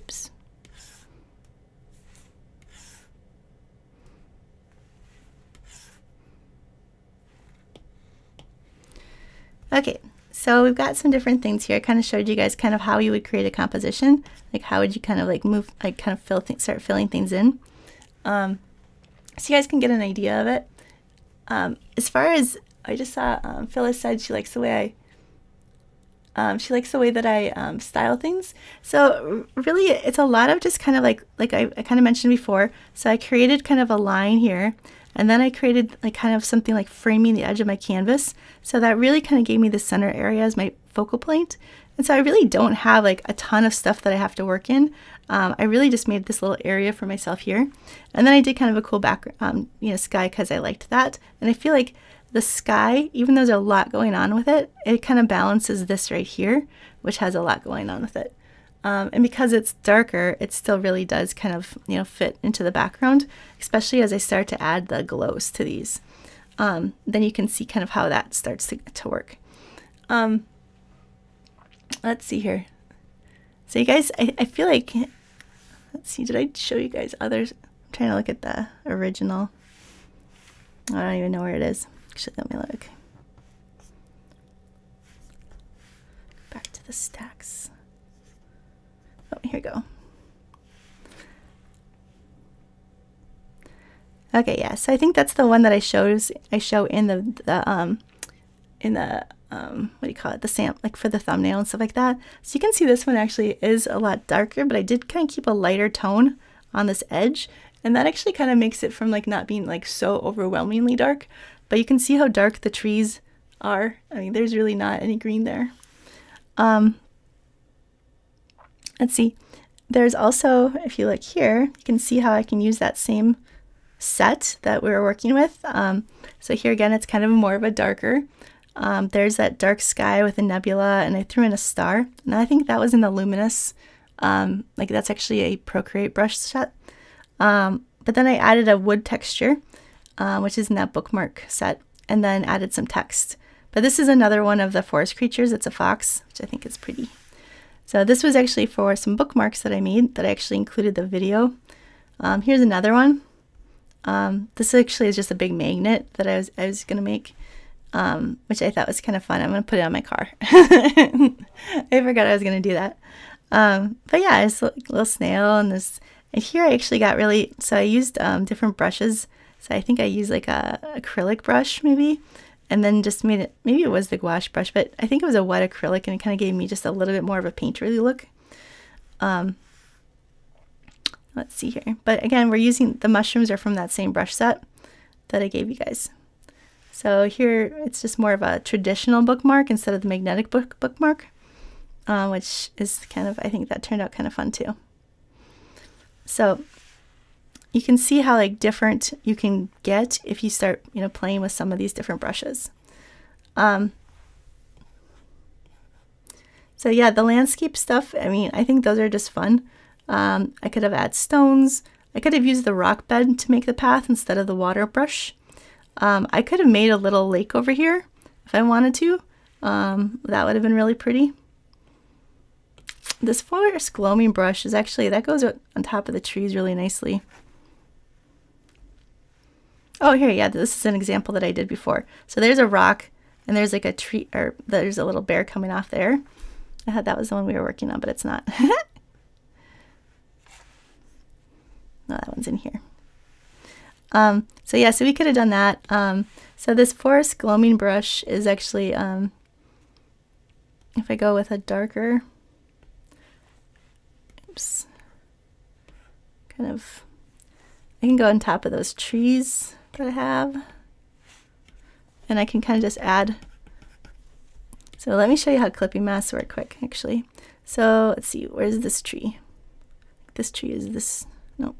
Oops. Okay, so we've got some different things here. I kind of showed you guys kind of how you would create a composition, like how would you kind of like move, like kind of start filling things in, so you guys can get an idea of it. As far as I just saw, Phyllis said she likes the way that I style things. So really, it's a lot of just kind of like I kind of mentioned before. So I created kind of a line here. And then I created like kind of something like framing the edge of my canvas. So that really kind of gave me the center area as my focal point. And so I really don't have like a ton of stuff that I have to work in. I really just made this little area for myself here. And then I did kind of a cool background, you know, sky, because I liked that. And I feel like the sky, even though there's a lot going on with it, it kind of balances this right here, which has a lot going on with it. And because it's darker, it still really does kind of, you know, fit into the background, especially as I start to add the glows to these. Then you can see kind of how that starts to work. Let's see here. So you guys, I feel like, let's see, did I show you guys others? I'm trying to look at the original. I don't even know where it is. Actually, let me look. Back to the stacks. Oh, here we go. Okay, yeah. So I think that's the one that I show in the what do you call it? The sample, like for the thumbnail and stuff like that. So you can see this one actually is a lot darker, but I did kind of keep a lighter tone on this edge, and that actually kind of makes it from like not being like so overwhelmingly dark. But you can see how dark the trees are. I mean, there's really not any green there. Let's see. There's also, if you look here, you can see how I can use that same set that we were working with. So here again, it's kind of more of a darker. There's that dark sky with a nebula, and I threw in a star. And I think that was in the luminous, like that's actually a Procreate brush set. But then I added a wood texture, which is in that bookmark set, and then added some text. But this is another one of the forest creatures. It's a fox, which I think is pretty. So this was actually for some bookmarks that I made that I actually included the video. Here's another one. This actually is just a big magnet that I was going to make, which I thought was kind of fun. I'm going to put it on my car. I forgot I was going to do that. But yeah, it's a little snail and this. And here I actually got really, so I used different brushes. So I think I used like a acrylic brush maybe, and then just made it, maybe it was the gouache brush, but I think it was a wet acrylic, and it kind of gave me just a little bit more of a painterly look. Let's see here. But again, we're using, the mushrooms are from that same brush set that I gave you guys. So here it's just more of a traditional bookmark instead of the magnetic bookmark, which is kind of, I think that turned out kind of fun too. So you can see how like different you can get if you start, you know, playing with some of these different brushes. So yeah, the landscape stuff, I mean, I think those are just fun. I could have added stones. I could have used the rock bed to make the path instead of the water brush. I could have made a little lake over here if I wanted to. That would have been really pretty. This forest gloaming brush is actually, that goes on top of the trees really nicely. Oh, here, yeah, this is an example that I did before. So there's a rock, and there's like a tree, or there's a little bear coming off there. I thought that was the one we were working on, but it's not. No, that one's in here. So yeah, so we could have done that. So this forest gloaming brush is actually, if I go with a darker, oops, kind of, I can go on top of those trees that I have, and I can kind of just add. So let me show you how clipping masks work quick, actually. So let's see, where's this tree? This tree is this, no.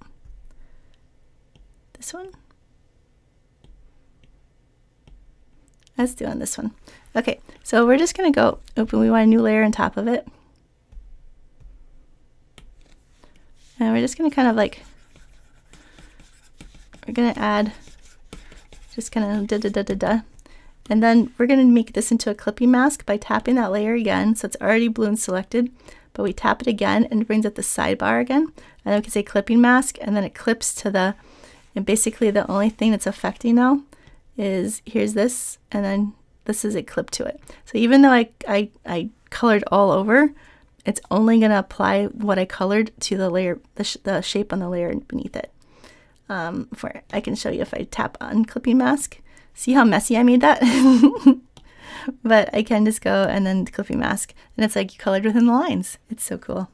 This one? Let's do on this one. Okay, so we're just going to go open. We want a new layer on top of it. And we're just going to kind of like, we're going to add, just kind of da-da-da-da-da. And then we're going to make this into a clipping mask by tapping that layer again. So it's already blue and selected, but we tap it again and it brings up the sidebar again. And then we can say clipping mask, and then it clips to the, and basically the only thing that's affecting now is here's this, and then this is a clip to it. So even though I colored all over, it's only going to apply what I colored to the layer, the shape on the layer beneath it. I can show you if I tap on clipping mask. See how messy I made that? But I can just go and then clipping mask, and it's like you colored within the lines. It's so cool.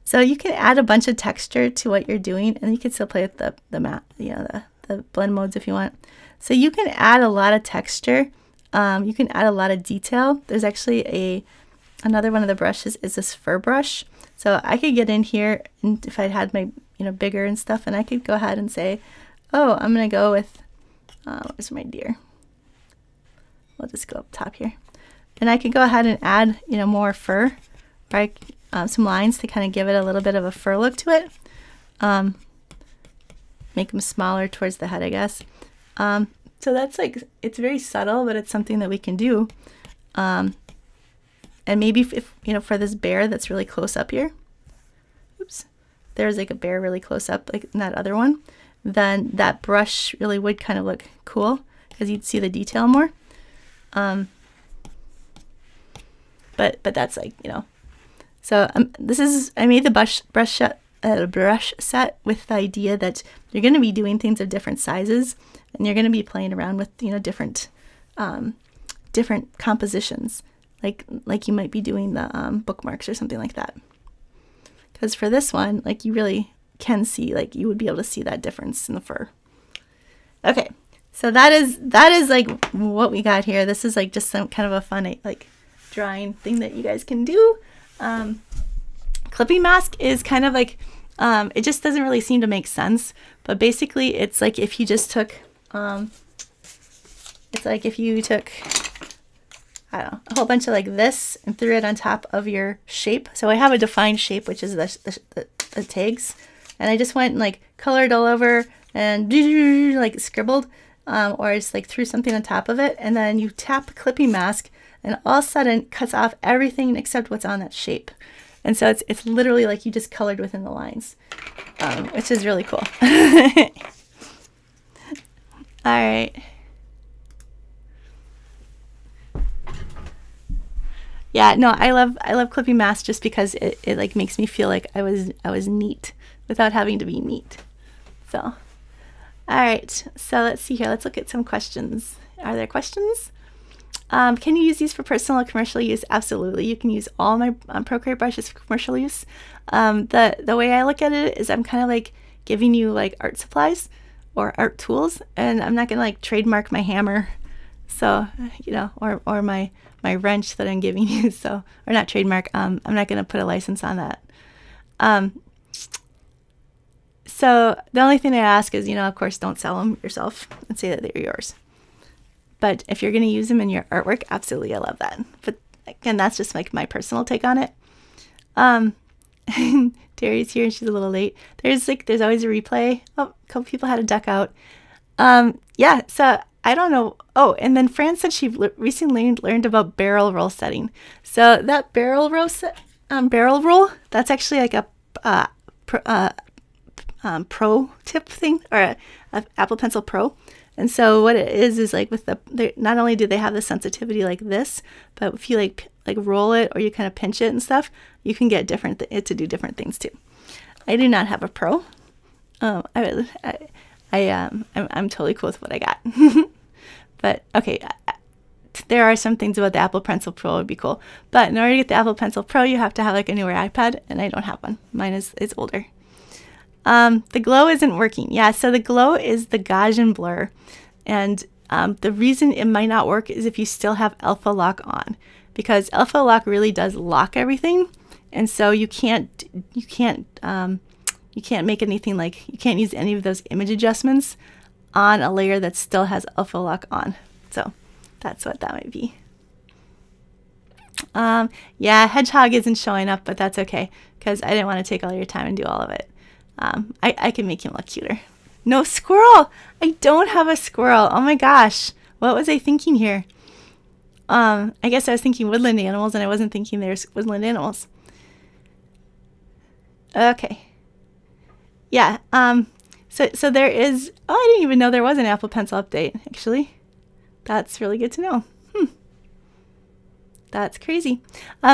So you can add a bunch of texture to what you're doing, and you can still play with the map, you know, the blend modes if you want. So you can add a lot of texture. You can add a lot of detail. There's actually another one of the brushes is this fur brush. So I could get in here, and if I had my, you know, bigger and stuff, and I could go ahead and say, oh, I'm gonna go with, where's my deer? We'll just go up top here, and I could go ahead and add, you know, more fur, right? Some lines to kind of give it a little bit of a fur look to it. Make them smaller towards the head, I guess. So that's like, it's very subtle, but it's something that we can do. And maybe if you know, for this bear that's really close up here, oops, there's like a bear really close up like in that other one, then that brush really would kind of look cool because you'd see the detail more. But that's like, you know, so I made the brush set with the idea that you're going to be doing things of different sizes, and you're going to be playing around with, you know, different compositions, like you might be doing the bookmarks or something like that. Because for this one, like, you really can see, like, you would be able to see that difference in the fur. Okay, so that is like what we got here. This is like just some kind of a fun like drawing thing that you guys can do. Clipping mask is kind of like, it just doesn't really seem to make sense, but basically it's like if you just took, it's like if you took, I don't know, a whole bunch of like this and threw it on top of your shape. So I have a defined shape, which is the tags, and I just went and like colored all over and like scribbled, or just like threw something on top of it, and then you tap clipping mask, and all of a sudden it cuts off everything except what's on that shape. And so it's literally like you just colored within the lines, which is really cool. All right. Yeah, no, I love clipping masks just because it like makes me feel like I was neat without having to be neat. So, all right. So let's see here. Let's look at some questions. Are there questions? Can you use these for personal or commercial use? Absolutely. You can use all my Procreate brushes for commercial use. The way I look at it is I'm kind of like giving you like art supplies or art tools, and I'm not gonna like trademark my hammer, so you know, or my wrench that I'm giving you. So, or not trademark. I'm not gonna put a license on that. So the only thing I ask is, you know, of course, don't sell them yourself and say that they're yours. But if you're going to use them in your artwork, absolutely, I love that. But again, that's just like my personal take on it. Terry's here and she's a little late. There's always a replay. Oh, a couple people had to duck out. Yeah, so I don't know. Oh, and then Fran said she recently learned about barrel roll setting. So that barrel roll, that's actually like a pro tip thing, or a Apple Pencil Pro. And so what it is like with not only do they have the sensitivity like this, but if you like roll it or you kind of pinch it and stuff, you can get it to do different things too. I do not have a Pro. I'm totally cool with what I got. But okay, there are some things about the Apple Pencil Pro would be cool. But in order to get the Apple Pencil Pro, you have to have like a newer iPad, and I don't have one. Mine is older. The glow isn't working. Yeah, so the glow is the Gaussian blur. And the reason it might not work is if you still have alpha lock on, because alpha lock really does lock everything. And so you can't make anything, like you can't use any of those image adjustments on a layer that still has alpha lock on. So that's what that might be. Yeah, hedgehog isn't showing up, but that's okay, because I didn't want to take all your time and do all of it. I can make him look cuter. No squirrel. I don't have a squirrel. Oh my gosh. What was I thinking here? I guess I was thinking woodland animals, and I wasn't thinking there's woodland animals. Okay. Yeah. So there is, oh, I didn't even know there was an Apple Pencil update, actually. That's really good to know. That's crazy.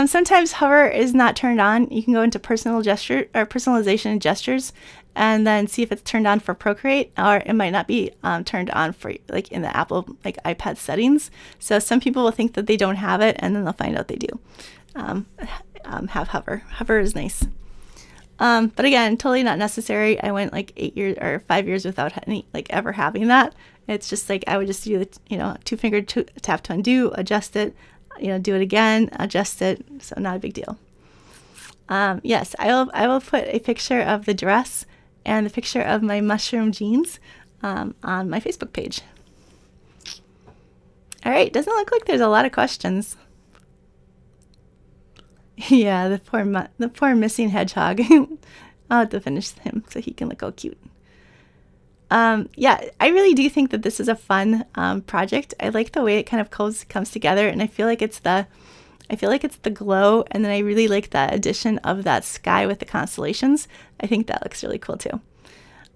Sometimes hover is not turned on. You can go into personalization and gestures, and then see if it's turned on for Procreate, or it might not be turned on for like in the Apple like iPad settings. So some people will think that they don't have it, and then they'll find out they do have hover. Hover is nice. But again, totally not necessary. I went like 8 years or 5 years without ever having that. It's just like I would just do the 2-finger tap to undo, adjust it. Do it again, adjust it, so not a big deal. Yes, I will put a picture of the dress and the picture of my mushroom jeans on my Facebook page. All right, doesn't look like there's a lot of questions. Yeah, the poor missing hedgehog. I'll have to finish him so he can look all cute. Yeah, I really do think that this is a fun project. I like the way it kind of comes together, and I feel like it's the glow, and then I really like the addition of that sky with the constellations. I think that looks really cool too.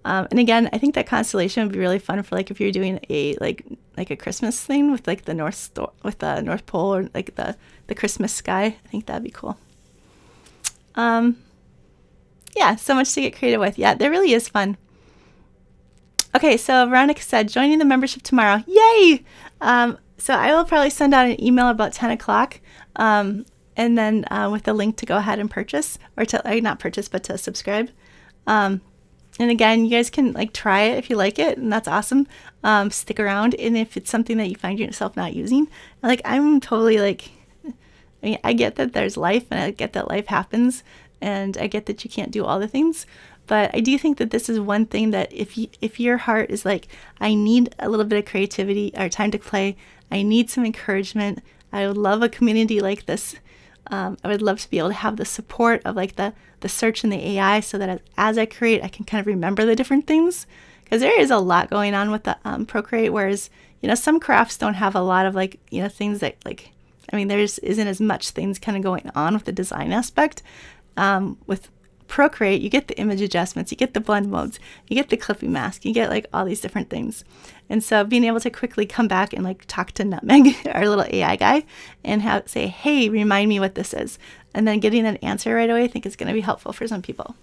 And again, I think that constellation would be really fun for like if you're doing a like a Christmas thing with like the North Pole, or like the Christmas sky. I think that'd be cool. Yeah, so much to get creative with. Yeah, there really is fun. Okay, so Veronica said, joining the membership tomorrow. Yay! So I will probably send out an email about 10 o'clock, and then with a link to go ahead and purchase, or to not purchase, but to subscribe. And again, you guys can like try it if you like it, and that's awesome. Stick around, and if it's something that you find yourself not using, like I'm totally like, I mean, I get that there's life, and I get that life happens, and I get that you can't do all the things. But I do think that this is one thing that if your heart is like, I need a little bit of creativity or time to play, I need some encouragement, I would love a community like this. I would love to be able to have the support of like the search and the AI, so that as I create, I can kind of remember the different things. Because there is a lot going on with the Procreate, whereas, you know, some crafts don't have a lot of like, you know, things that like, I mean, there's isn't as much things kind of going on with the design aspect. With Procreate, you get the image adjustments, you get the blend modes, you get the clipping mask, you get like all these different things. And so being able to quickly come back and like talk to Nutmeg, our little AI guy, and say, hey, remind me what this is, and then getting an answer right away, I think is going to be helpful for some people.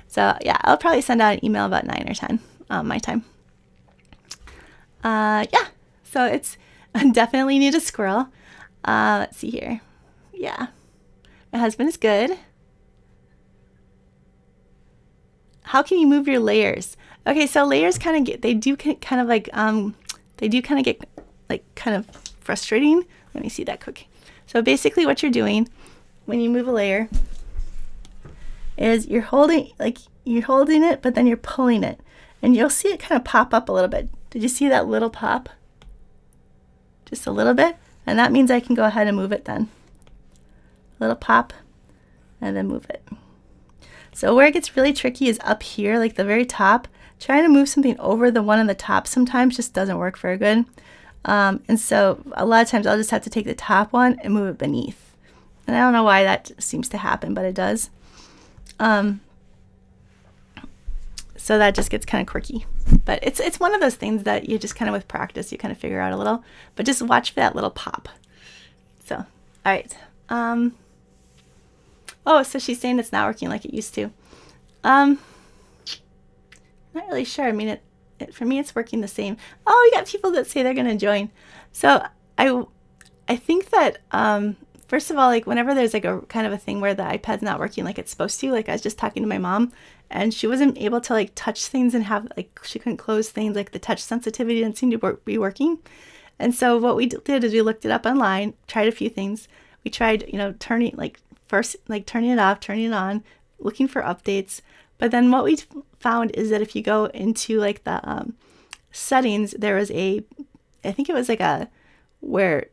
So yeah, I'll probably send out an email about 9 or 10 my time. Yeah, so it's I definitely need a squirrel. Let's see here. Yeah, my husband is good. How can you move your layers? Okay, so layers kind of get, they do kind of get like kind of frustrating. Let me see that quick. So basically what you're doing when you move a layer is you're holding it, but then you're pulling it, and you'll see it kind of pop up a little bit. Did you see that little pop? Just a little bit, and that means I can go ahead and move it then. A little pop, and then move it. So where it gets really tricky is up here, like the very top. Trying to move something over the one on the top sometimes just doesn't work very good. And so a lot of times I'll just have to take the top one and move it beneath. And I don't know why that seems to happen, but it does. So that just gets kind of quirky. But it's one of those things that you just kind of, with practice, you kind of figure out a little. But just watch for that little pop. So, all right. Oh, so she's saying it's not working like it used to. Not really sure. I mean, for me, it's working the same. Oh, we got people that say they're going to join. So I think that, first of all, like whenever there's like a kind of a thing where the iPad's not working like it's supposed to, like I was just talking to my mom, and she wasn't able to like touch things and have like, she couldn't close things, like the touch sensitivity didn't seem to be working. And so what we did is we looked it up online, tried a few things. We tried, you know, turning it off, turning it on, looking for updates. But then what we found is that if you go into like the settings, there was I think it was like where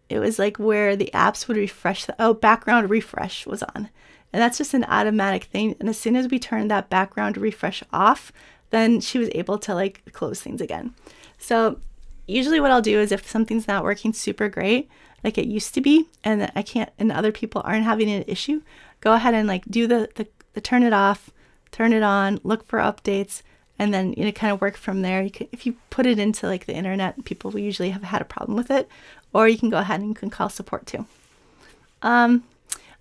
the apps would refresh, background refresh was on. And that's just an automatic thing. And as soon as we turned that background refresh off, then she was able to like close things again. So usually what I'll do is if something's not working super great, like it used to be, and I can't, and other people aren't having an issue, go ahead and like do the turn it off, turn it on, look for updates, and then, you know, kind of work from there. You can, if you put it into like the internet, people will usually have had a problem with it, or you can go ahead and you can call support too.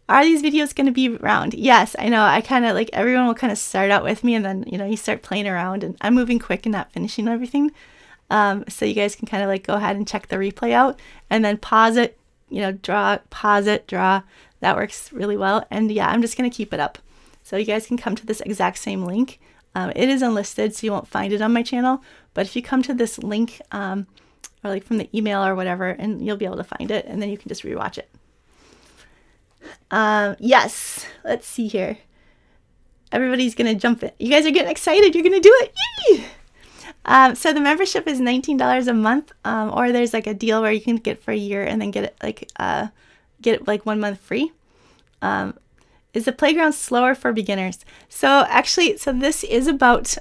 Are these videos going to be around? Yes, I know. I kind of like, everyone will kind of start out with me, and then, you know, you start playing around, and I'm moving quick and not finishing everything. So you guys can kind of like go ahead and check the replay out, and then pause it, you know, draw, pause it, draw. That works really well. And yeah, I'm just going to keep it up. So you guys can come to this exact same link. It is unlisted, so you won't find it on my channel. But if you come to this link, or like from the email or whatever, and you'll be able to find it, and then you can just rewatch it. Yes, let's see here. Everybody's going to jump in. You guys are getting excited. You're going to do it. Yay! So the membership is $19 a month, or there's like a deal where you can get for a year and then get it 1 month free. Is the playground slower for beginners? So actually, this is about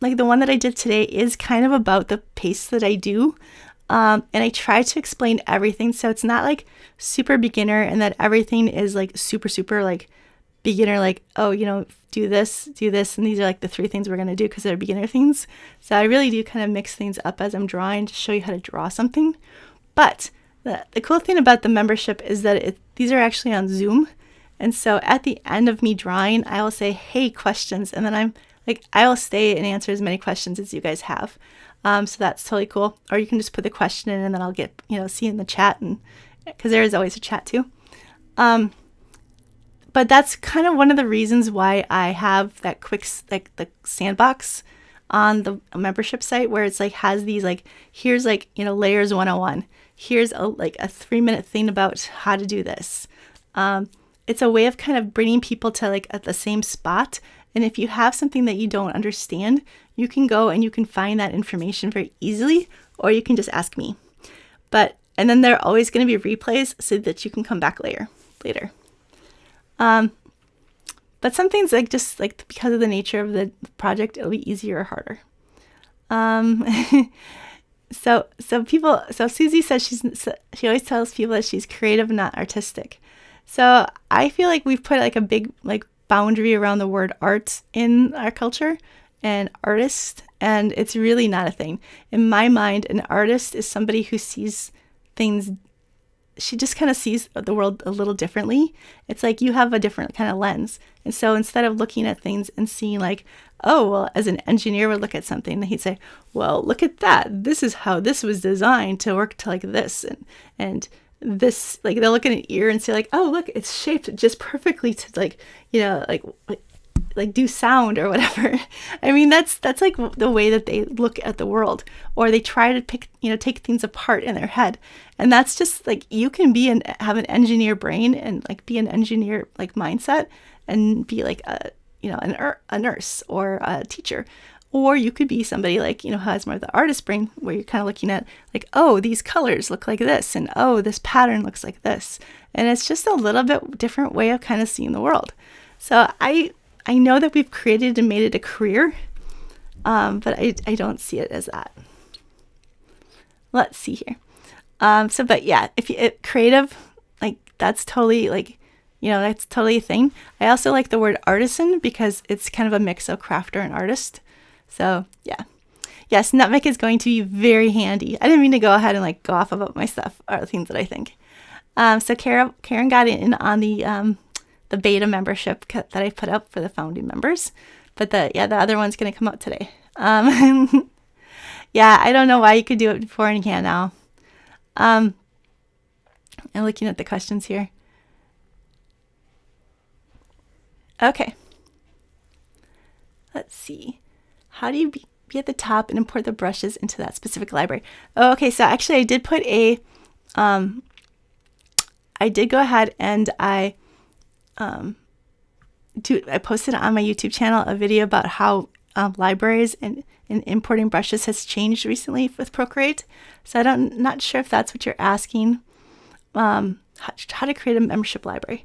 like the one that I did today is kind of about the pace that I do. And I try to explain everything. So it's not like super beginner and that everything is like super like beginner, like, oh, you know, do this, and these are like the 3 things we're going to do because they're beginner things. So I really do kind of mix things up as I'm drawing to show you how to draw something. But the cool thing about the membership is that these are actually on Zoom. And so at the end of me drawing, I will say, hey, questions. And then I will stay and answer as many questions as you guys have. So that's totally cool. Or you can just put the question in and then I'll get, see in the chat, and because there is always a chat too. But that's kind of one of the reasons why I have that quick, like the sandbox on the membership site where it's like has these like, here's like, layers 101. Here's a 3-minute thing about how to do this. It's a way of kind of bringing people to like at the same spot. And if you have something that you don't understand, you can go and you can find that information very easily, or you can just ask me. And then there are always going to be replays so that you can come back later. But some things like just like because of the nature of the project, it'll be easier or harder. So Susie says she always tells people that she's creative, not artistic. So I feel like we've put like a big like boundary around the word art in our culture and artist, and it's really not a thing. In my mind, an artist is somebody who sees things, she just kind of sees the world a little differently. It's like you have a different kind of lens. And so instead of looking at things and seeing like, oh, well, as an engineer would look at something and he'd say, well, look at that. This is how this was designed to work to like this. And this, like they'll look at an ear and say like, oh, look, it's shaped just perfectly to like, like do sound or whatever. I mean, that's like the way that they look at the world, or they try to take things apart in their head. And that's just like, you can have an engineer brain and like be an engineer like mindset and be like a nurse or a teacher. Or you could be somebody like, who has more of the artist brain where you're kind of looking at like, oh, these colors look like this, and oh, this pattern looks like this. And it's just a little bit different way of kind of seeing the world. So I know that we've created and made it a career, but I don't see it as that. Let's see here. But yeah, creative, like that's totally like, that's totally a thing. I also like the word artisan because it's kind of a mix of crafter and artist. So yeah. Yes, Nutmeg is going to be very handy. I didn't mean to go ahead and like go off about my stuff or the things that I think. So Karen got in on the beta membership that I put up for the founding members, but the other one's going to come out today. Yeah, I don't know why you could do it before and you can't now. I'm looking at the questions here. Okay. Let's see. How do you be at the top and import the brushes into that specific library? Oh, okay. So actually I did put I did go ahead and I posted on my YouTube channel a video about how libraries and importing brushes has changed recently with Procreate. So not sure if that's what you're asking, how to create a membership library.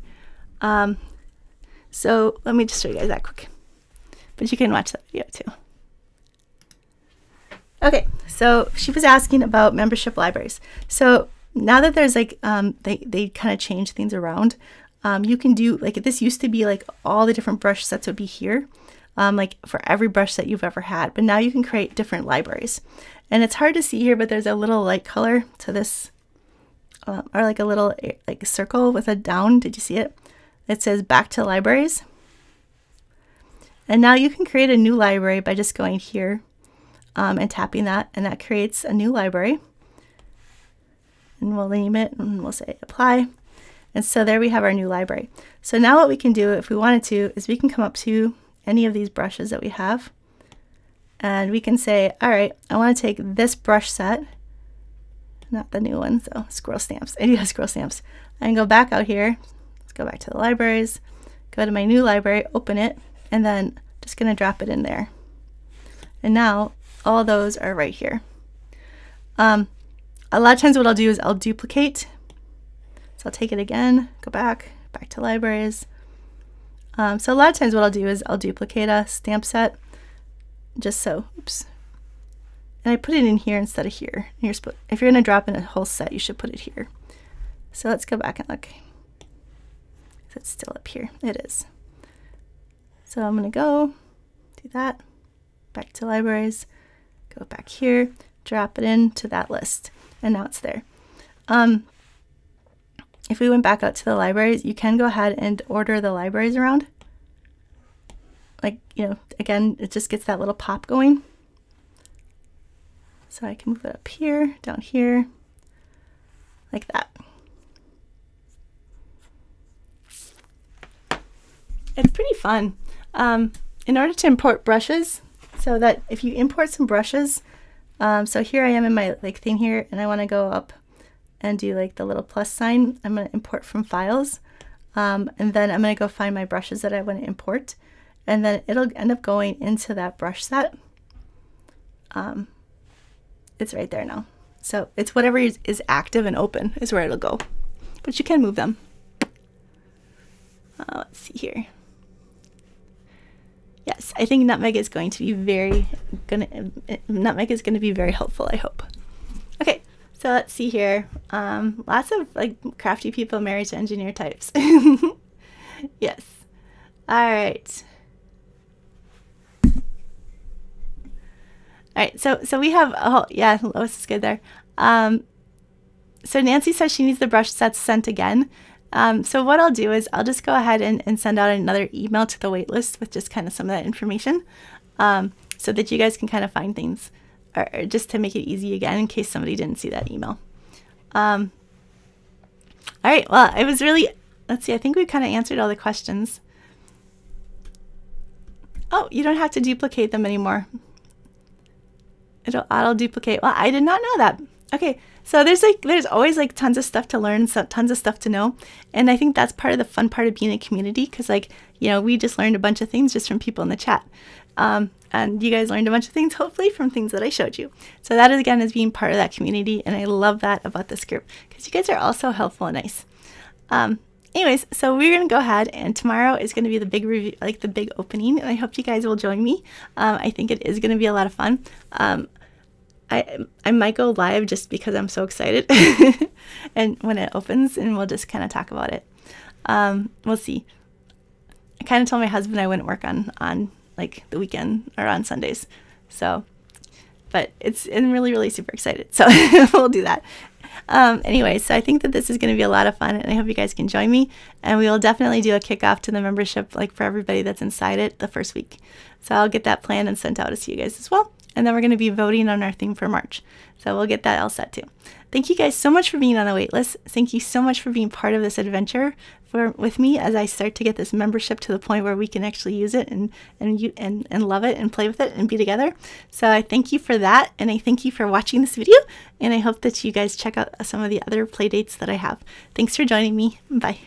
So let me just show you guys that quick, but you can watch that video too. Okay, so she was asking about membership libraries. So now that there's like, they kind of change things around. You can do like, this used to be like all the different brush sets would be here, like for every brush set you've ever had, but now you can create different libraries. And it's hard to see here, but there's a little light color to this, or like a little like circle with a down. Did you see it? It says back to libraries. And now you can create a new library by just going here and tapping that, and that creates a new library. And we'll name it and we'll say apply. And so there we have our new library. So now what we can do if we wanted to is we can come up to any of these brushes that we have, and we can say, all right, I want to take this brush set, not the new one, so squirrel stamps. I do have squirrel stamps. I can go back out here. Let's go back to the libraries, go to my new library, open it, and then just going to drop it in there. And now all those are right here. A lot of times what I'll do is I'll duplicate. So I'll take it again, go back to libraries. So a lot of times what I'll do is I'll duplicate a stamp set, just so, oops. And I put it in here instead of here. If you're going to drop in a whole set, you should put it here. So let's go back and look. Is it still up here? It is. So I'm going to go do that, back to libraries, go back here, drop it into that list, and now it's there. If we went back out to the libraries, you can go ahead and order the libraries around. Like, you know, again, it just gets that little pop going. So I can move it up here, down here, like that. It's pretty fun. In order to import brushes, so that if you import some brushes, so here I am in my like thing here, and I want to go up and do like the little plus sign. I'm going to import from files, and then I'm going to go find my brushes that I want to import, and then it'll end up going into that brush set. It's right there now. So it's whatever is active and open is where it'll go, but you can move them. Let's see here. Yes, I think Nutmeg is going to be very helpful, I hope. Okay, so let's see here. Lots of like crafty people married to engineer types. Yes. All right. All right, so we have, oh yeah, Lois is good there. So Nancy says she needs the brush sets sent again. So what I'll do is I'll just go ahead and send out another email to the waitlist with just kind of some of that information, so that you guys can kind of find things, or just to make it easy again in case somebody didn't see that email. All right, well, it was really, let's see, I think we kind of answered all the questions. Oh, you don't have to duplicate them anymore. It'll auto duplicate. Well, I did not know that. Okay, so there's always like tons of stuff to learn, so tons of stuff to know, and I think that's part of the fun part of being a community, because like, you know, we just learned a bunch of things just from people in the chat, and you guys learned a bunch of things hopefully from things that I showed you. So that is, again, is being part of that community, and I love that about this group because you guys are all so helpful and nice. Anyways, so we're gonna go ahead, and tomorrow is gonna be the big review, like the big opening, and I hope you guys will join me. I think it is gonna be a lot of fun. I might go live just because I'm so excited and when it opens, and we'll just kind of talk about it. We'll see. I kind of told my husband I wouldn't work on like the weekend or on Sundays. So, but I'm really, really super excited. So we'll do that. Anyway, so I think that this is going to be a lot of fun, and I hope you guys can join me, and we will definitely do a kickoff to the membership, like for everybody that's inside it, the first week. So I'll get that planned and sent out to you guys as well. And then we're going to be voting on our theme for March. So we'll get that all set too. Thank you guys so much for being on the wait list. Thank you so much for being part of this adventure with me as I start to get this membership to the point where we can actually use it and love it and play with it and be together. So I thank you for that, and I thank you for watching this video, and I hope that you guys check out some of the other play dates that I have. Thanks for joining me. Bye.